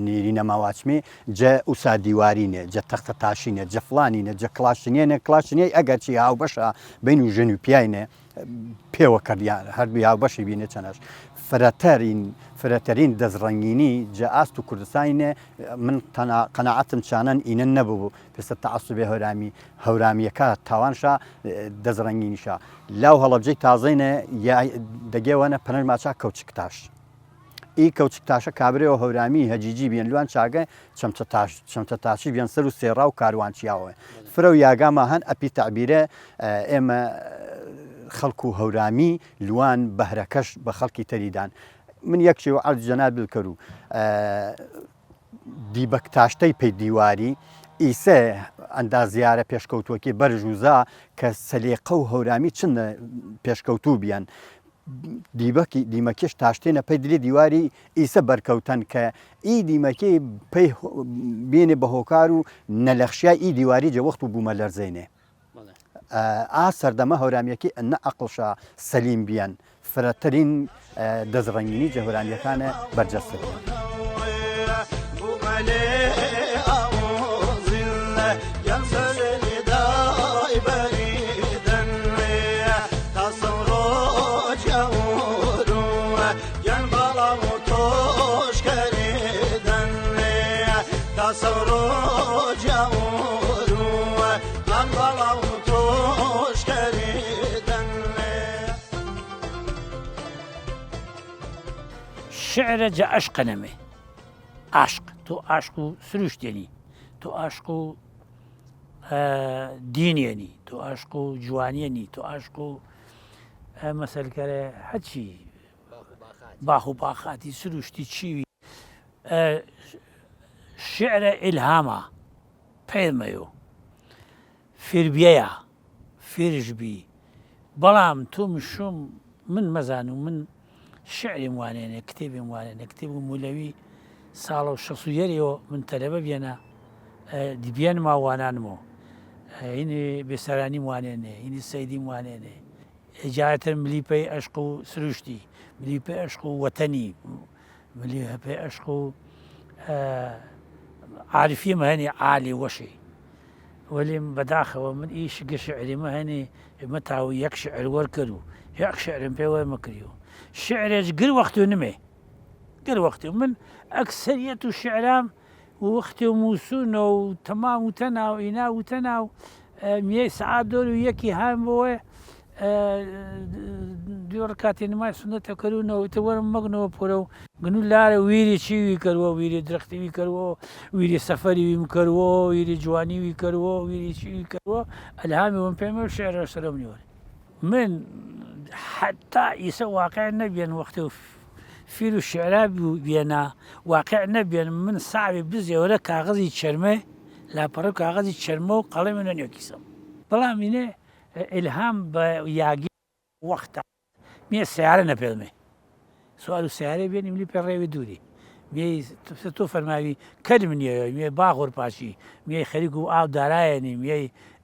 نیری نەماواچمێ جە ئوسا دیوارینێ جە تەختە تاشینە جە فلانینە جە کلاشنیێنە کلاشنیە ئەگەرچی هاو بەشە بین و ژن و پیاینێ پێوە کردیان هەردووی هاو بەشی بینێ چەنەش فرەتەرین دەزڕەنگینی جە ئاست و کوردستانینێ من قەنەعەتم چانەن ئینە نەبوو پێسە تەعەسوبێ هەورامیەکە تاوانشا دەزڕەنگینیشە لاو هەڵەبجەی تازەینە دەگێوانە پەنەر ماچا کەوچکتاش ئی کەوچکتاشە کابرێەوە هەورامی هەجیجی بێن لوان چاگە چەمچە تاشی بێن سەر و سێڕا و کاروانچیاوە فرە و یاگاما هەن ئەپی تەعبیرە ئێمە خەڵکو و هەورامی لوان بەهرەکەش بە خەڵکی تەریدان من یەکشی و عەرز جەناب بکەر و دیبەکتاشتەی پێی دیواری ئیسە ئەندازیارە پێشکەوتووەکی بەرژوزا کە سەلێقە و هەورامی چندە پێشکەوتوو بیان دیمەکیش تاشتێنە پێی دلی دیواری ئیسە بەرکەوتن کە ئی دیمەکەی پێی بێنێ بە هۆکار و نەلەخشیا ئی دیواری جەوەخت و بوومە لەرزێنێ ئا سەردەمە هەورامیەکی ئەنە ئەقڵشا سەلیم بیان فرەتەرین دەزڕەنگینی جە هەورامیەکانە بەرجەستە شعرە جە عەشقە نەمێ عاشق تۆ عاشق و سروشتێنی تۆ عاشق و دینێنی تۆ عاشق و جوانیێنی تۆ عاشق و مەسەلکەرە هەچی باخ و باخاتی سروشتی چیوی شعرە ئیلهامە پێمەیۆ فێربیەیە فێرشبی بەڵام تۆ مشوم من مەزان و من شعریم وانێنێ کتێبیم وانێنێ کتێب و مولەوی ساڵە و شەسوویەریەوە من تەلەبە بێنە دیبیان ماوانانمەوە هینی بێسەرانیم وانێنێ هینی سەیدیم وانێنێ هجایەتر ملیپەی عەشق و سروشتی ملیپەی عەشق و وەتەنی ملیپەی عەشق و عارفیمە هەنێ عالی وەشی وەلێم بەداخەوە من ئیشگە شعریمە هەنێ ئێمە تاوی یەک شعر وەرکرد و یەک شعرم پێ وەرمەکریەوە شعرێک گر وەخت و نمێ گر وەختی من ئەکسەریەت و شعرام وەختی و مووسونە و تەمام وتەنا و ئینا وتەنا و میێ سەعات دۆر و یەکی هام بۆە دوێ ڕکاتی نمای سونەتە کەروونەوە تە وەرم مەگنەوە پۆرە و گنو لارە ویری چیوی کردووە ویری درەختیوی کردووە ویری سەفەریویم کردووە ویری جوانیوی کردووە ویری چیوی کردووە ئەلهامی وم پێمە شعرە سەرم نیوە من حتا ئیسە واقع نەبێن وەختە و فیر و شعرا بێنە واقع نەبێن من ساوی بزێوەرە کاغەزی چەرمە لاپەڕە و کاغەزی چەرمە و قەڵەی منە نێکیسم بەڵام منێ ئلهام بە یاگی وەختە میێ سیارە نەپێڵمێ سوال و سیارە بێنی ملی پێڕێوی دووری تۆ فەرماوی کەلم نییە مێ باغۆر پاشی مێ خەریک و ئاو دارایەنی مێ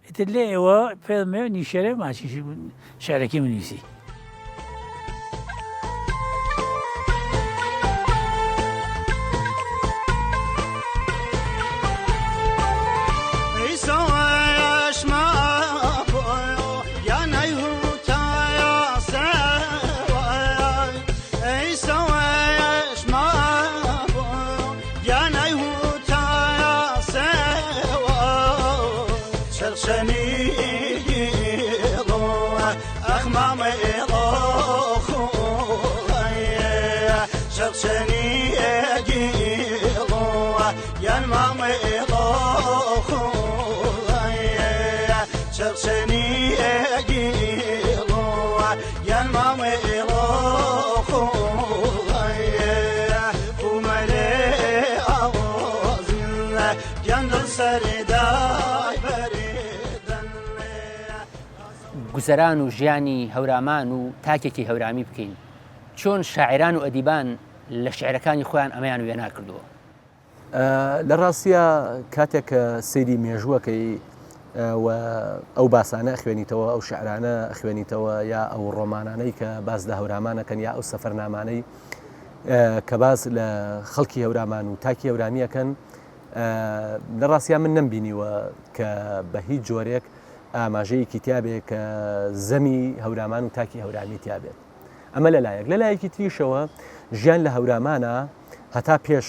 ئیتر لێ ئێوە پێڵمێ نیشەرە ماچیش شارەکەی منویسی گوزەران و ژیانی هەورامان و تاکێکی هەورامی بکەین چۆن شاعران و ئەدیبان لە شعرەکانی خۆیان ئەمەیان وێ ناکردووە لە ڕاستیە کاتێک کە سەیری مێژووەکەی ئەو باسانە خوێنیتەوە ئەو شعرانە خوێنیتەوە یا ئەو ڕۆمانانەی کە باز لە هەورامانەکەن یا ئەو سەفەرنامانەی کە باز لە خەڵکی هەورامان و تاکی هەورامیەکەن لە ڕاستیان من نەمبینیوە کە بە هیچ جۆرێک ئاماژەیەکی تیابێت کە زەمی هەورامان و تاکی هەورامی تیابێت ئەمە لەلایەک لەلایەکی تریشەوە ژیان لە هەورامانە هەتا پێش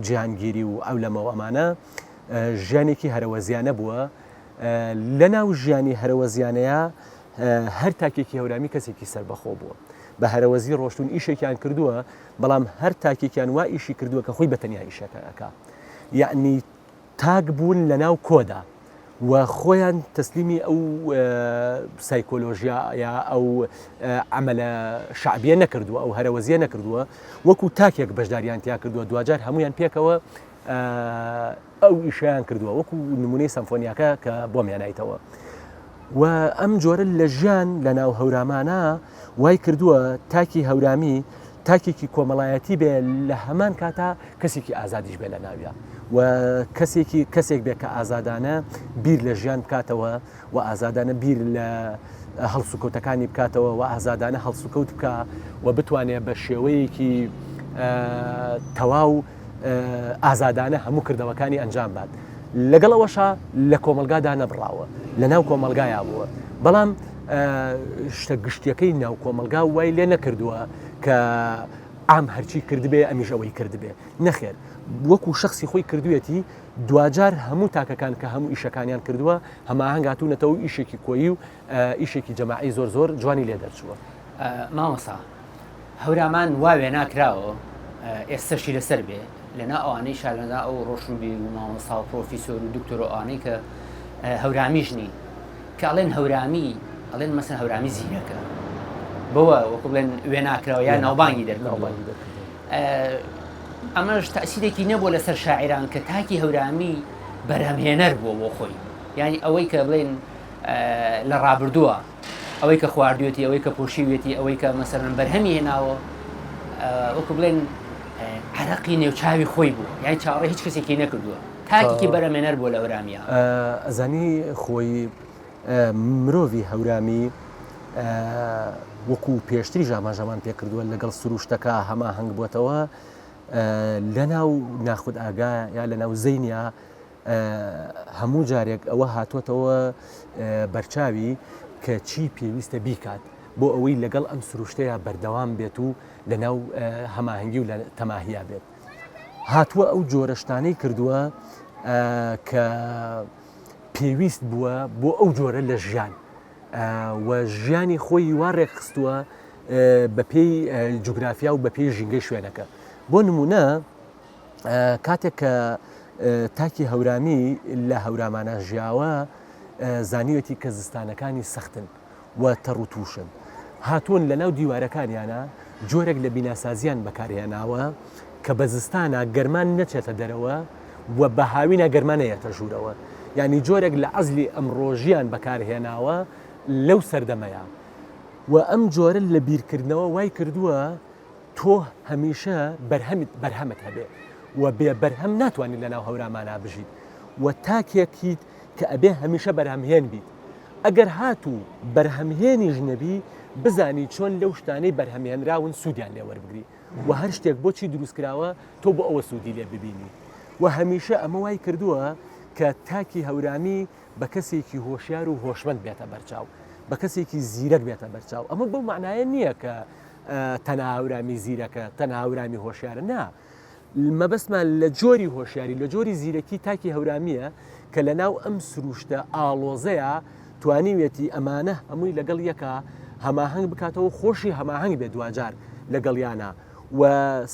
جیهانگیری و ئەو لەمەوە ئەمانە ژیانێکی هەرەوەزیانە بووە لە ناو ژیانی هەرەوەزیانەیە هەر تاکێکی هەورامی کەسێکی سەربەخۆ بووە بە هەرەوەزی ڕۆشتون ئیشێکیان کردووە بەڵام هەر تاکێکیان وا ئیشی کردووە کە خۆی بەتەنیا ئیشەکەکە یعنی تاک بوون لە ناو کۆدا و خۆیان تەسلیمی ئەو سایکۆلۆژیا یا ئەو عملە شعبیە نەکردووە ئەو هەرەوەزیە نەکردووە وەکو تاکێک بەشداریان تیا کردووە دوجار هەمویان پێکەوە ئەو ئیشیان کردووە وەکو نمونەی سەمفۆنیاکە کە بۆمیان نایتەوە و ئەم جۆرە لە ژیان لە ناو هەورامانە وای کردووە تاکی هەورامی تاکێکی کۆمەڵایەتی بێ لە هەمان کاتا کەسێکی ئازادیش بێ لە ناویە و کەسێک بێ کە ئازادانە بیر لە ژیان بکاتەوە و ئازادانە بیر لە هەڵسوکەوتەکانی بکاتەوە و ئازادانە هەڵسوکەوت بکە و بتوانێت بە شێوەیەکی تەواو ئازادانە هەموو کردەوەکانی ئەنجام بات لەگەڵەوەشە لە کۆمەلگادا نەبڕاوە لە ناو کۆمەلگایە بووە بەڵام شتە گشتیەکەی ناو کۆمەلگا وای لێ نەکردووە کە ئام هەرچی کردبێ ئەمیش ئەوەی کردبێ نەخێر وەکو شخصی خۆی کردوێتی دوجار هەموو تاکەکان کە هەموو ئیشەکانیان کردووە هەماهنگاتوونەتەوە ئیشێکی کۆیی و ئیشێکی جەماعی زۆر زۆر جوانی لێ دەرچووە مامۆستا هەورامان واوێ ناکراوە ئێستاشی لەسەر بێ لەنا ئەوانەی شالەدا ئەو ڕۆشنبی و مامۆستا و پرۆفیسۆر و دکتۆر و ئەوانەی کە هەورامیژنی کە ئەڵێن هەورامی ئەڵێن مەسەن هەورامی زیرەکە بەوە وەکو بڵێن وێ ناکراوە یا ناوبانگی دەرکەوە ئەمەش تەسیرێکی نەبووە لەسەر شاعران کە تاکی هەورامی بەرهەمهێنەر بووە بۆ خۆی یعنی ئەوەی کە بڵێن لە ڕابردووە ئەوەی کە خواردوێتی ئەوەی کە پۆشیوێتی ئەوەی کە مەسەرەن بەرهەمی هێناوە وەکو بڵێن عەرەقی نێوچاوی خۆی بوو یعنی چاوەڕێ هیچ کەسێکی نەکردووە تاکێکی بەرهەمهێنەر بووە لە هەورامیە ئەزانی خۆی مرۆڤی هەورامی وەکو پێشتری ژاماژەمان پێ کردووە لەگەڵ سروشتەکە هەماهەنگ بووەتەوە لە ناو ناخود ئاگا یا لە ناو زەینیا هەموو جارێک ئەوە هاتووەتەوە بەرچاوی کە چی پێویستە بیکات بۆ ئەوەی لەگەڵ ئەم سروشتەیە بەردەوام بێت و لە ناو هەماهنگی و لە تەماهیا بێت هاتووە ئەو جۆرەشتانەی کردووە کە پێویست بووە بۆ ئەو جۆرە لە ژیان و ژیانی خۆی وا ڕێکخستووە بە پێی جوگرافیا و بە پێی ژینگەی شوێنەکە بۆ نمونە کاتێک کە تاکی هەورامی لە هەورامانە ژیاوە زانیوەتی کە زستانەکانی سەختن و تەڕوتوشن هاتوون لە ناو دیوارەکانیانە جۆرێک لە بیناسازیان بەکارهێناوە کە بە زستانە گەرمان نەچێتە دەرەوە و بە هاوینە گەرمانەیەتە ژوورەوە ینی جۆرێک لە عەزلی ئەمڕۆژیان بەکارهێناوە لەو سەردەمەیە و ئەم جۆرە لە بیرکردنەوە وای کردووە تۆ هەمیشە بەرهەمت هەبێ و بێ بەرهەم ناتوانین لەناو هەورامانە بژیت و تاکێکیت کە ئەبێ هەمیشە بەرهەمهێن بیت ئەگەر هاتوو بەرهەمهێنیش نەبی بزانی چۆن لەو شتانەی بەرهەمهێنراون سوودیان لێوەربگری و هەر شتێک بۆچی دروستکراوە تۆ بۆ ئەوە سوودی لێ ببینی و هەمیشە ئەمە وای کردووە کە تاکی هەورامی بە کەسێکی هۆشیار و هۆشمەند بێتە بەرچاو بە کەسێکی زیرەک بێتە بەرچاو ئەمە بەو معنایە نییە کە تەنها هەورامی زیرەکە تەنها هەورامی هۆشیارە نا مەبەستمان لە جۆری هۆشیاری لە جۆری زیرەکی تاکی هەورامیە کە لە ناو ئەم سروشتە ئاڵۆزەیە توانیوێتی ئەمانە هەمووی لەگەڵ یەکە هەماهنگ بکاتەوە خۆشی هەماهنگ بێت دوجار لەگەڵیانە و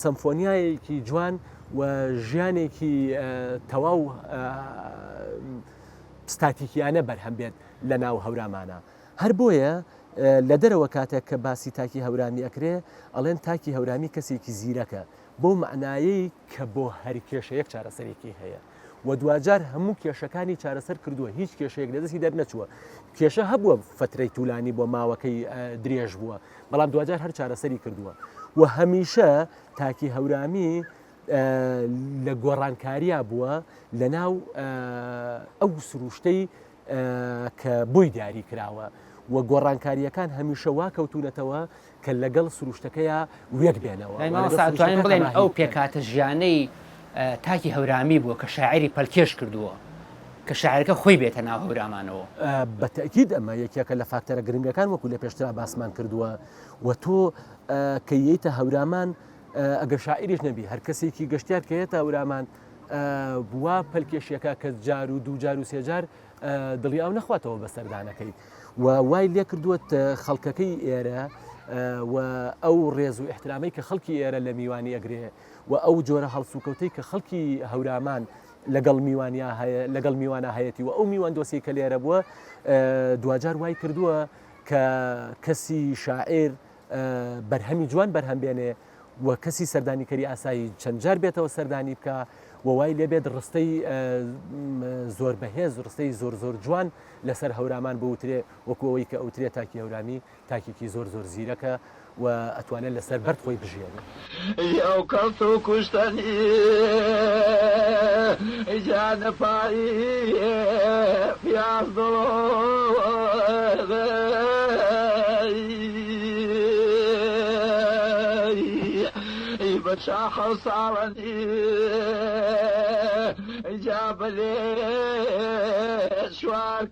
سەمفۆنیایەکی جوان و ژیانێکی تەواو ستاتیکیانە بەرهەم بێت لە ناو هەورامانە هەر بۆیە لە دەرەوە کاتێک کە باسی تاکی هەورامی ئەکرێ ئەڵێن تاکی هەورامی کەسێکی زیرەکە بۆ معنایەی کە بۆ هەر کێشەیەک چارەسەرێکی هەیە و دوجار هەموو کێشەکانی چارەسەر کردووە هیچ کێشەیەک لەدەستی دەرنەچووە کێشە هەبووە فترەی توولانی بۆ ماوەکەی درێژ بووە بەڵام دوجار هەر چارەسەری کردووە و هەمیشە تاکی هەورامی لە گۆڕانکاریە بووە لە ناو ئەو سروشتەی کە بووی دیاری کراوە و گۆڕانکاریەکان هەمیشە وا کەوتونەتەوە کە لەگەڵ سروشتەکەیە وێک بێنەوە ساتوانین بڵێن ئەو پێکاتە ژیانەی تاکی هەورامی بووە کە شاعری پەلکێش کردووە کە شاعرەکە خۆی بێتە ناو هەورامانەوە بەتەکید ئەمە یەکێکە لە فاکتەرە گرنگەکان وەکو لە پێشترا باسمان کردووە و تۆ کە یەیتە هەورامان ئەگەر شاعریش نەبی هەر کەسێکی گەشتیار کە هێتە هەورامان بووە پەلکێشیەکە کە جار و دوو جار و سێجار دڵی ئەو نەخواتەوە بە سەردانەکەی و وای لێ کردووەت خەڵکەکەی ئێرە و ئەو ڕێز و احترامی کە خەڵکی ئێرە لە میوانی ئەگرێ و ئەو جۆرە هەڵسوکەوتەی کە خەڵکی هەورامان لەگەڵ میوانە هەیەی و ئەو میوان دۆسی کە لێرە بووە دوجار وای کردووە کە کەسی شاعر بەرهەمی جوان بەرهەم بێنێ و کەسی سەردانیکەری ئاسایی چەند جار بێتەوە سەردانی بکە و وای لێبێت ڕستەی زۆر بەهێز ڕستەی زۆر زۆر جوان لەسەر هەورامان بوترێ وەکوەوەی کە ئەوترێت تاکی هەورامی تاکێکی زۆر زۆر زیرەکە و ئەتوانێت لەسەر بەرد خۆی بژێنێ ئەو کەڵت و کوشتنی جانەپایی پیاز بە شاخ و ساڵنی جابلێ شوار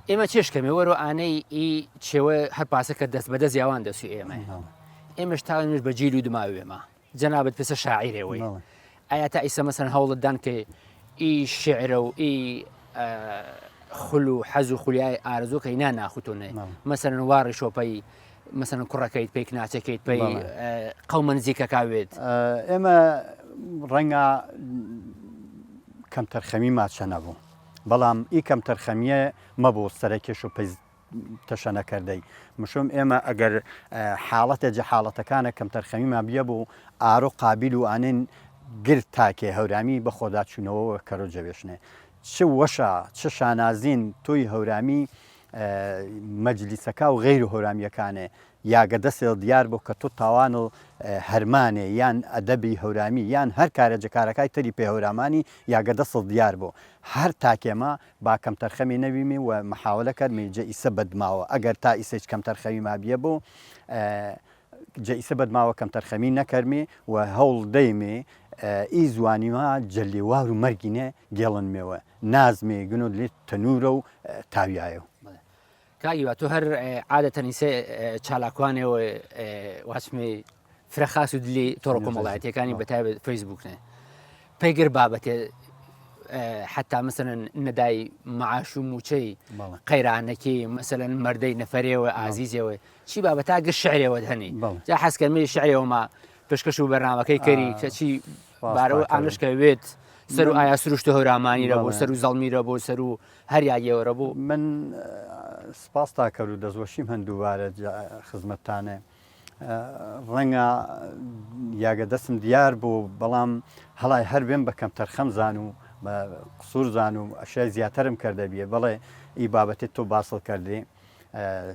ئێمە چێشکەمێ وەرە ئانەی ئی چێوە هەر پاسەکە دەست بەدە زیاوان دەسوی ئێمەش تاوانش بە جیل و دماوێمە جەنابەت پێسە شاعیرەوەی ئایا تا ئیسە مەسەن هەوڵتدان کە ئی شعرە و ئی خل و حەز و خولیای ئارزووکەی ناناخوتونێ مەسەرن واری شۆپەی مەسەن کوڕەکەیت پێی ناچەکەیت پێی قەومە نزیکە کاوێت ئێمە ڕەنگە کەم تەرخەمی ماچە نەبوو بەڵام ئی کەم تەرخەمیە مەبوو سەرکێش و پەیز تەشەنەکردەی مشوم ئێمە ئەگەر حاڵەتە جە حاڵەتەکانە کەم تەرخەمیمان بیە بوو ئارۆ قابل و ئانین گرت تاکێ هەورامی بە خۆدا چوونەوە کەرۆ جەوێشنێ چ وەشە چ شانازین تۆی هەورامی مەجلیسەکە و غەیر و هەورامیەکانێ یاگە دەسێ دیار بۆ کە تۆ تاوان و هەرمانێ یان ئەدەبی هەورامی یان هەر کارە جەکارەکەی تەری پێ هەورامانی یاگە دەسڵ دیار بۆ هەر تاکێمە با کەم تەرخەمی نەویمی و محاولە کردمی جە ئیسە بەدماوە ئەگەر تا ئیسێک کەم تەرخەوی ما بیە بۆ جە ئیسە بەدماوە کەم تەرخەمی نەکەرمی و هەوڵ دەیمێ ئی زوانیوە جەلیوار و مەرگینێ گێڵنمێوە نازمێ گن و لێ تەنورە و تاویایە کاگیوە تۆ هەر عادەتەن ئیسێ چالاکوانەوە واچمێ فرەخاس و دلی تۆڕە کۆمەڵایەتیەکانی بەتایبەت فەیسبووکنێ پەیگر بابەتێ حتا مەسەرەن نەدای معاش و موچەی قەیرانەکی مەسەرەن مەردەی نەفەرێەوە ئازیزەوە چی بابەتا گەشت شعرێوە هەنی جا حەزکەمەی شعرێەوەما پێشکەش و بەرنامەکەی کەری کەچی بارەوە ئامشکەوێت سەر و ئایا سروشت و هەورامانیرە بۆ بەڵێ. سەر و زەڵمیرە بۆ سەر و هەریاگەوەرە بوو من سپاس تاکەر و دەستوەشیم هەندووبارە خزمەتتانێ ڕەنگە یاگە دەستم دیار بوو بەڵام هەڵای هەر بێن بە کەم تەرخەم زان و بە قسوور زان و ئەشای زیاترم کردە بێ بەڵێ ئی بابەتێت تۆ باسڵ کردێ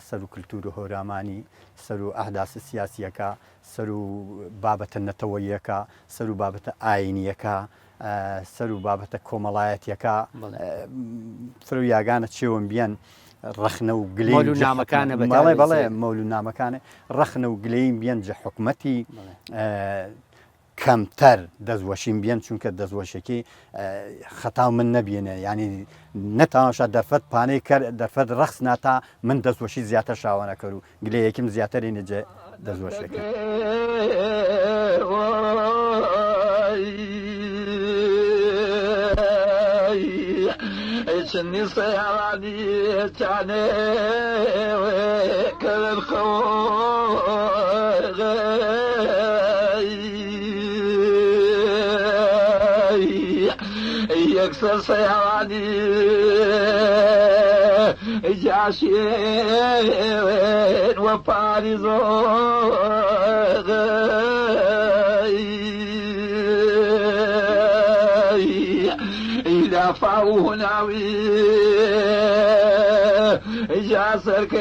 سەر و کللتور و هۆرامانی سەر و ئەحداس سیاسیەکە سەر و بابەتە نەتەوەیەکە سەر و بابەتە ئاینیەکە سەر و بابەتە کۆمەڵایەتیەکە فرو یاگانە چێوم بیان ڕخنە و گلەی نامەکانە بەڵێ مەول و نامەکانە ڕخنە و گلەیم بیان جە حکومەتی کەمتەر دەستوەشیم بیان چونکە دەستوەشەکەی خەتاو من نەبیێنێ ینی نەتەواشە دەرفەت پانەی کرد دەرفەت ڕەخس ناتا من دەستوەشی زیاتر شاوانەکەر و گلەیەکیم زیاتری نەجێ دەستوەشەکە چنی سیارانی چانه کرد یکسر سیارانی جاشین و پاریزو دافعوا ناوي جاسر كي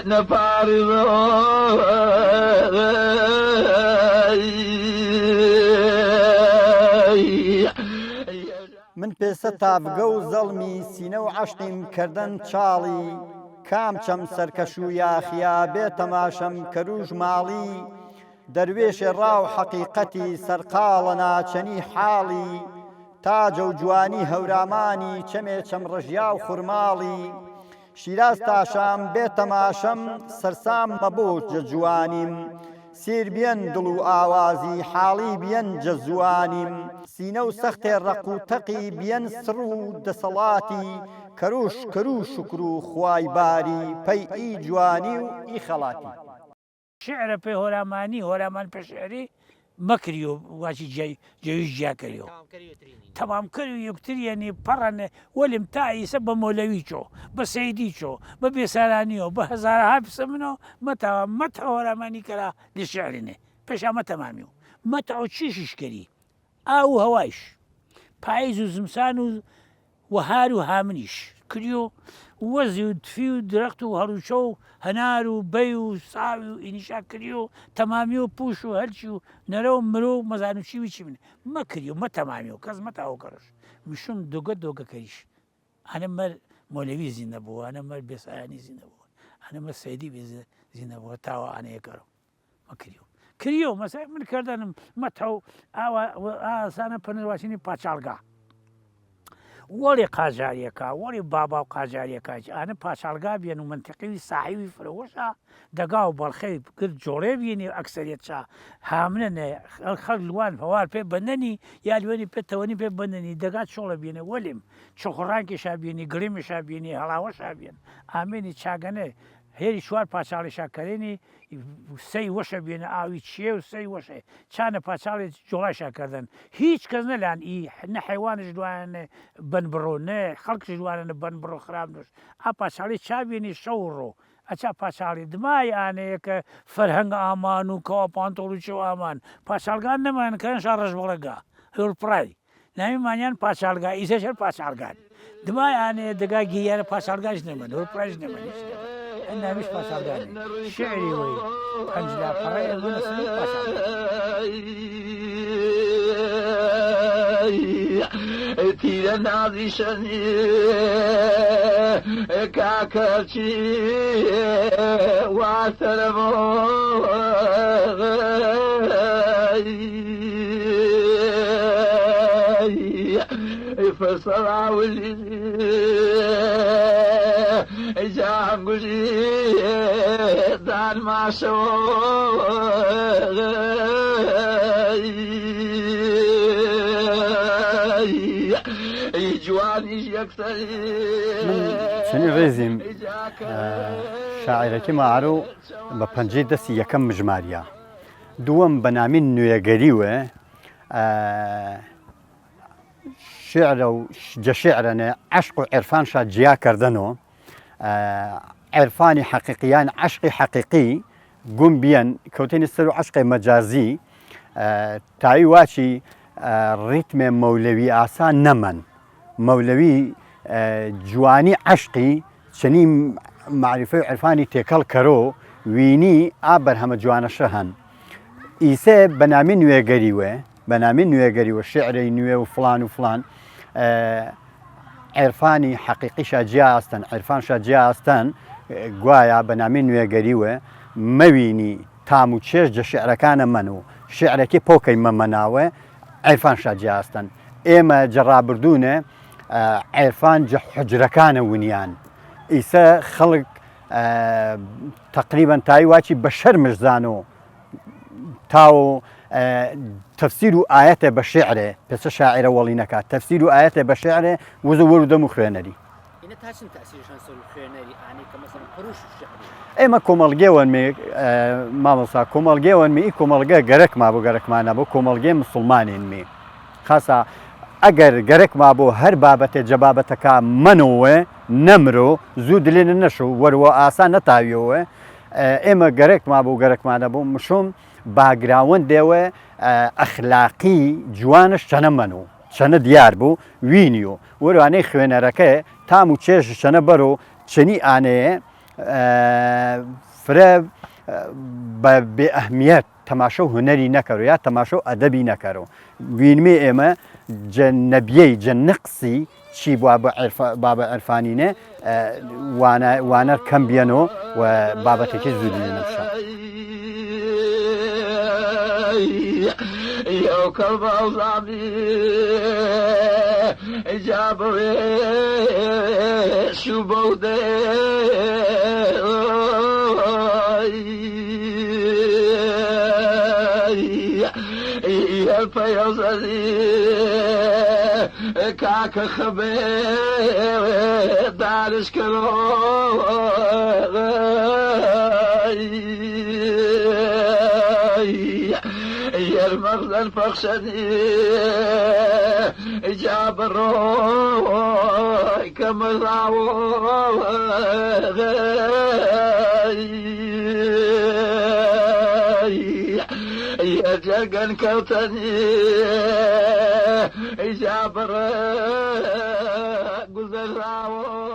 نفارض من پێسە تابگە و زەڵمی سینە و عەشقیم کردن چاڵی کام چەم سەرکەش و یاخیا بێ تەماشەم کەروژ ماڵی دەروێشێ ڕاو حەقیقەتی سەرقاڵە ناچەنی حاڵی تاجە و جوانی هەورامانی چەمێ چەم ڕژیا و خوورماڵی شیراز تاشام بێ تەماشەم سەرسام مەبۆ جەجوانیم سیر بیەن دڵ و ئاوازی حاڵی بیەن جەزوانیم سینە و سەختێ ڕق و تەقی بیەن سڕ و دەسەڵاتی کەروش کەرو شکر و خوای باری پەی ئی جوانی و ئی خەڵاتی شعرە پێ هۆرامانی هۆرامان پێشێری مەکری و واچی جێویش جیا کردەوە تەمام کرد و یەکتریەنی پەڕەنێ وەلم تا ئیسە بە مۆلەوی چۆ بە سەیدی چۆ بە بێسارانیەوە بە هەزارها پسە منەوە مەتاوە مەتە هۆرامانی کەرا لە شعرینێ پێشا مەتەمامی و مەتەوە چیشیش کردی ئاو و هەوایش پاییز و زمسان و وەهار و هامنیش کریۆ وەزی و تفی و درەخت و هەڕوچە و هەنار و بەی و ساوی و ئینیشا کردی و تەمامی و پوش و هەرچی و نەرە و مرۆ و مەزان و چیوی چی منێ مەکردی و مەتەمامی و کەس مەتاوە کەڕش میشم دۆگە دۆگەکەریش ئەنە مەر مۆلەوی زیندە بووە ئەنە مەر بێسایانی زیندە بووە ئەنە مە سەیدی بێ زیندە بووە تاوە ئانەیە کەڕم مەکردی و کریۆ مەسای من کردنم مەتە و ئاسانە پەنەواشینی پاچالگا وەڵی قاژاریەکە وەڵی بابا و قاژاریەکە ئەنە پاچالگا بێن و منتیقیوی ساحیوی فرەوەشە دەگا و بەڵخەی کرد جۆڕێ بینی ئەکسەریەت چا هامنە خەڵ لوان هەوار پێ بەندنی یا لوێنی پێتەوەنی پێ بەندنی دەگات چۆڵە بینێ وەلیم چۆخڕانکیشا بینی گریمیشا بینی هەڵاوەشا بێن ئامێنی چاگەنێ هێری چوار پاچاڵیشا کەرێنی سەی وەشە بێنە ئاوی چیە و سەی وەشێ چانە پاچاڵی جۆڵاشا کردن هیچ کەس نەلان ئی نە حیوانش دوانە بن بڕۆ نە خەڵکش دوانە بن بڕۆ خراپ نوش ئا پاچاڵی چابێنی شەو ڕۆ ئەچا پاچاڵی دمای ئانەیە کە فەرهەنگ ئامان و کەوا پانتۆڵ و چێو ئامان پاچالگان نەمان کەنشا ڕژبڵەگا هێڵپڕای ناویمانیان پاچالگا ئیسەشەر پاچالگان دمای ئانەیە دەگا گیریانە پاچالگاش نەمەن هێڵپڕایش نەمەنیش ناویش پاچالگانی شعری وەی پەنجلا پەڕەیە بنە سنوو پاچالگان تیرە نازی شەنی کاکەچی واسەرە بۆ فەسەڵاولی جانگوژی دان ماشەوە جوانیش یەکسەری چنی ڕێزیم شاعیرەکی ماعرۆ بە پەنجەی دەستی یەکەم مژماریە دووەم بە نامی نوێگەریوە شعر و جشعرنا عشق و عرفان شاد جیا کردنو عرفانی حقیقیان عشق حقیقی گم بیان کەوتنی سەر و عشق مەجازی تایی واچی ریتم مولوی ئاسان نەمەن مولوی جوانی عشقی چەنی معرفەی و عرفانی تێکەڵ کەرۆ وینی ئا بەرهەمە جوانەشە هەن ئیسێ بەنامی نوێگەریوە بەنامی نوێگەریوە شعرەی نوێ و فلان و فلان عرفانی حقیقیشە جیا ئاستن عرفانشە جیا ئاستن گوایە بەنامی نوێگەریوە مەوینی تام و چێژ جە شعرەکانە من و شعرەکەی پۆکەی مەمەناوە عرفانشە جیا ئاستن ئێمە جەڕابردوونە عرفان جە حجرەکانە ونیان ئیسە خەڵک تقریبا تایی واچی بە شەرمش زانۆ تاو تفسیر و ئاەتە بە شعرێ پێچە شاعرە وەڵی نەکات تفسیر و ئاەتە بە شعرێ وزە وەرودەم و خوێنەری ئێمە کۆمەڵگێوەن مامۆسا کۆمەڵگێوەن می کۆمەڵگە گەرەکما بۆ گەرەکمانە بۆ کۆمەڵگێ مسلمانین می خاصە ئەگەر گەرەکما بۆ هەر بابەتێ جەبابەتەکە منەوە نەمرۆ زوو دلێنە نەشو وەروە ئاسان نەتاویەوە ئێمە گەرەکما بۆ گەرەکمانە بۆ مشوم باگراوەندێوە ئەخلاقی جوانش چەنە منۆ چەنە دیار بوو وینیۆ وەروانەی خوێنەرەکە تام و چێژ چەنە بەرۆ چنی ئانەیە فرە بە بێ ئەهمیەت تەماشە و هونەری نەکەڕ یا تەماشە و ئەدەبی نەکەڕ وینمێ ئێمە نەبیەی جە نقسی چی بابە عرفانینە وانە کەم بێنەوە و بابەتێکی زودی نەبشە يو كالبوزامي جابوي شو بودي الفيوزي كاك خبي دارش كلو يا المغز الفخشني جاب الروح كمزعو يا جاقن كوتني جاب الروح قزرعو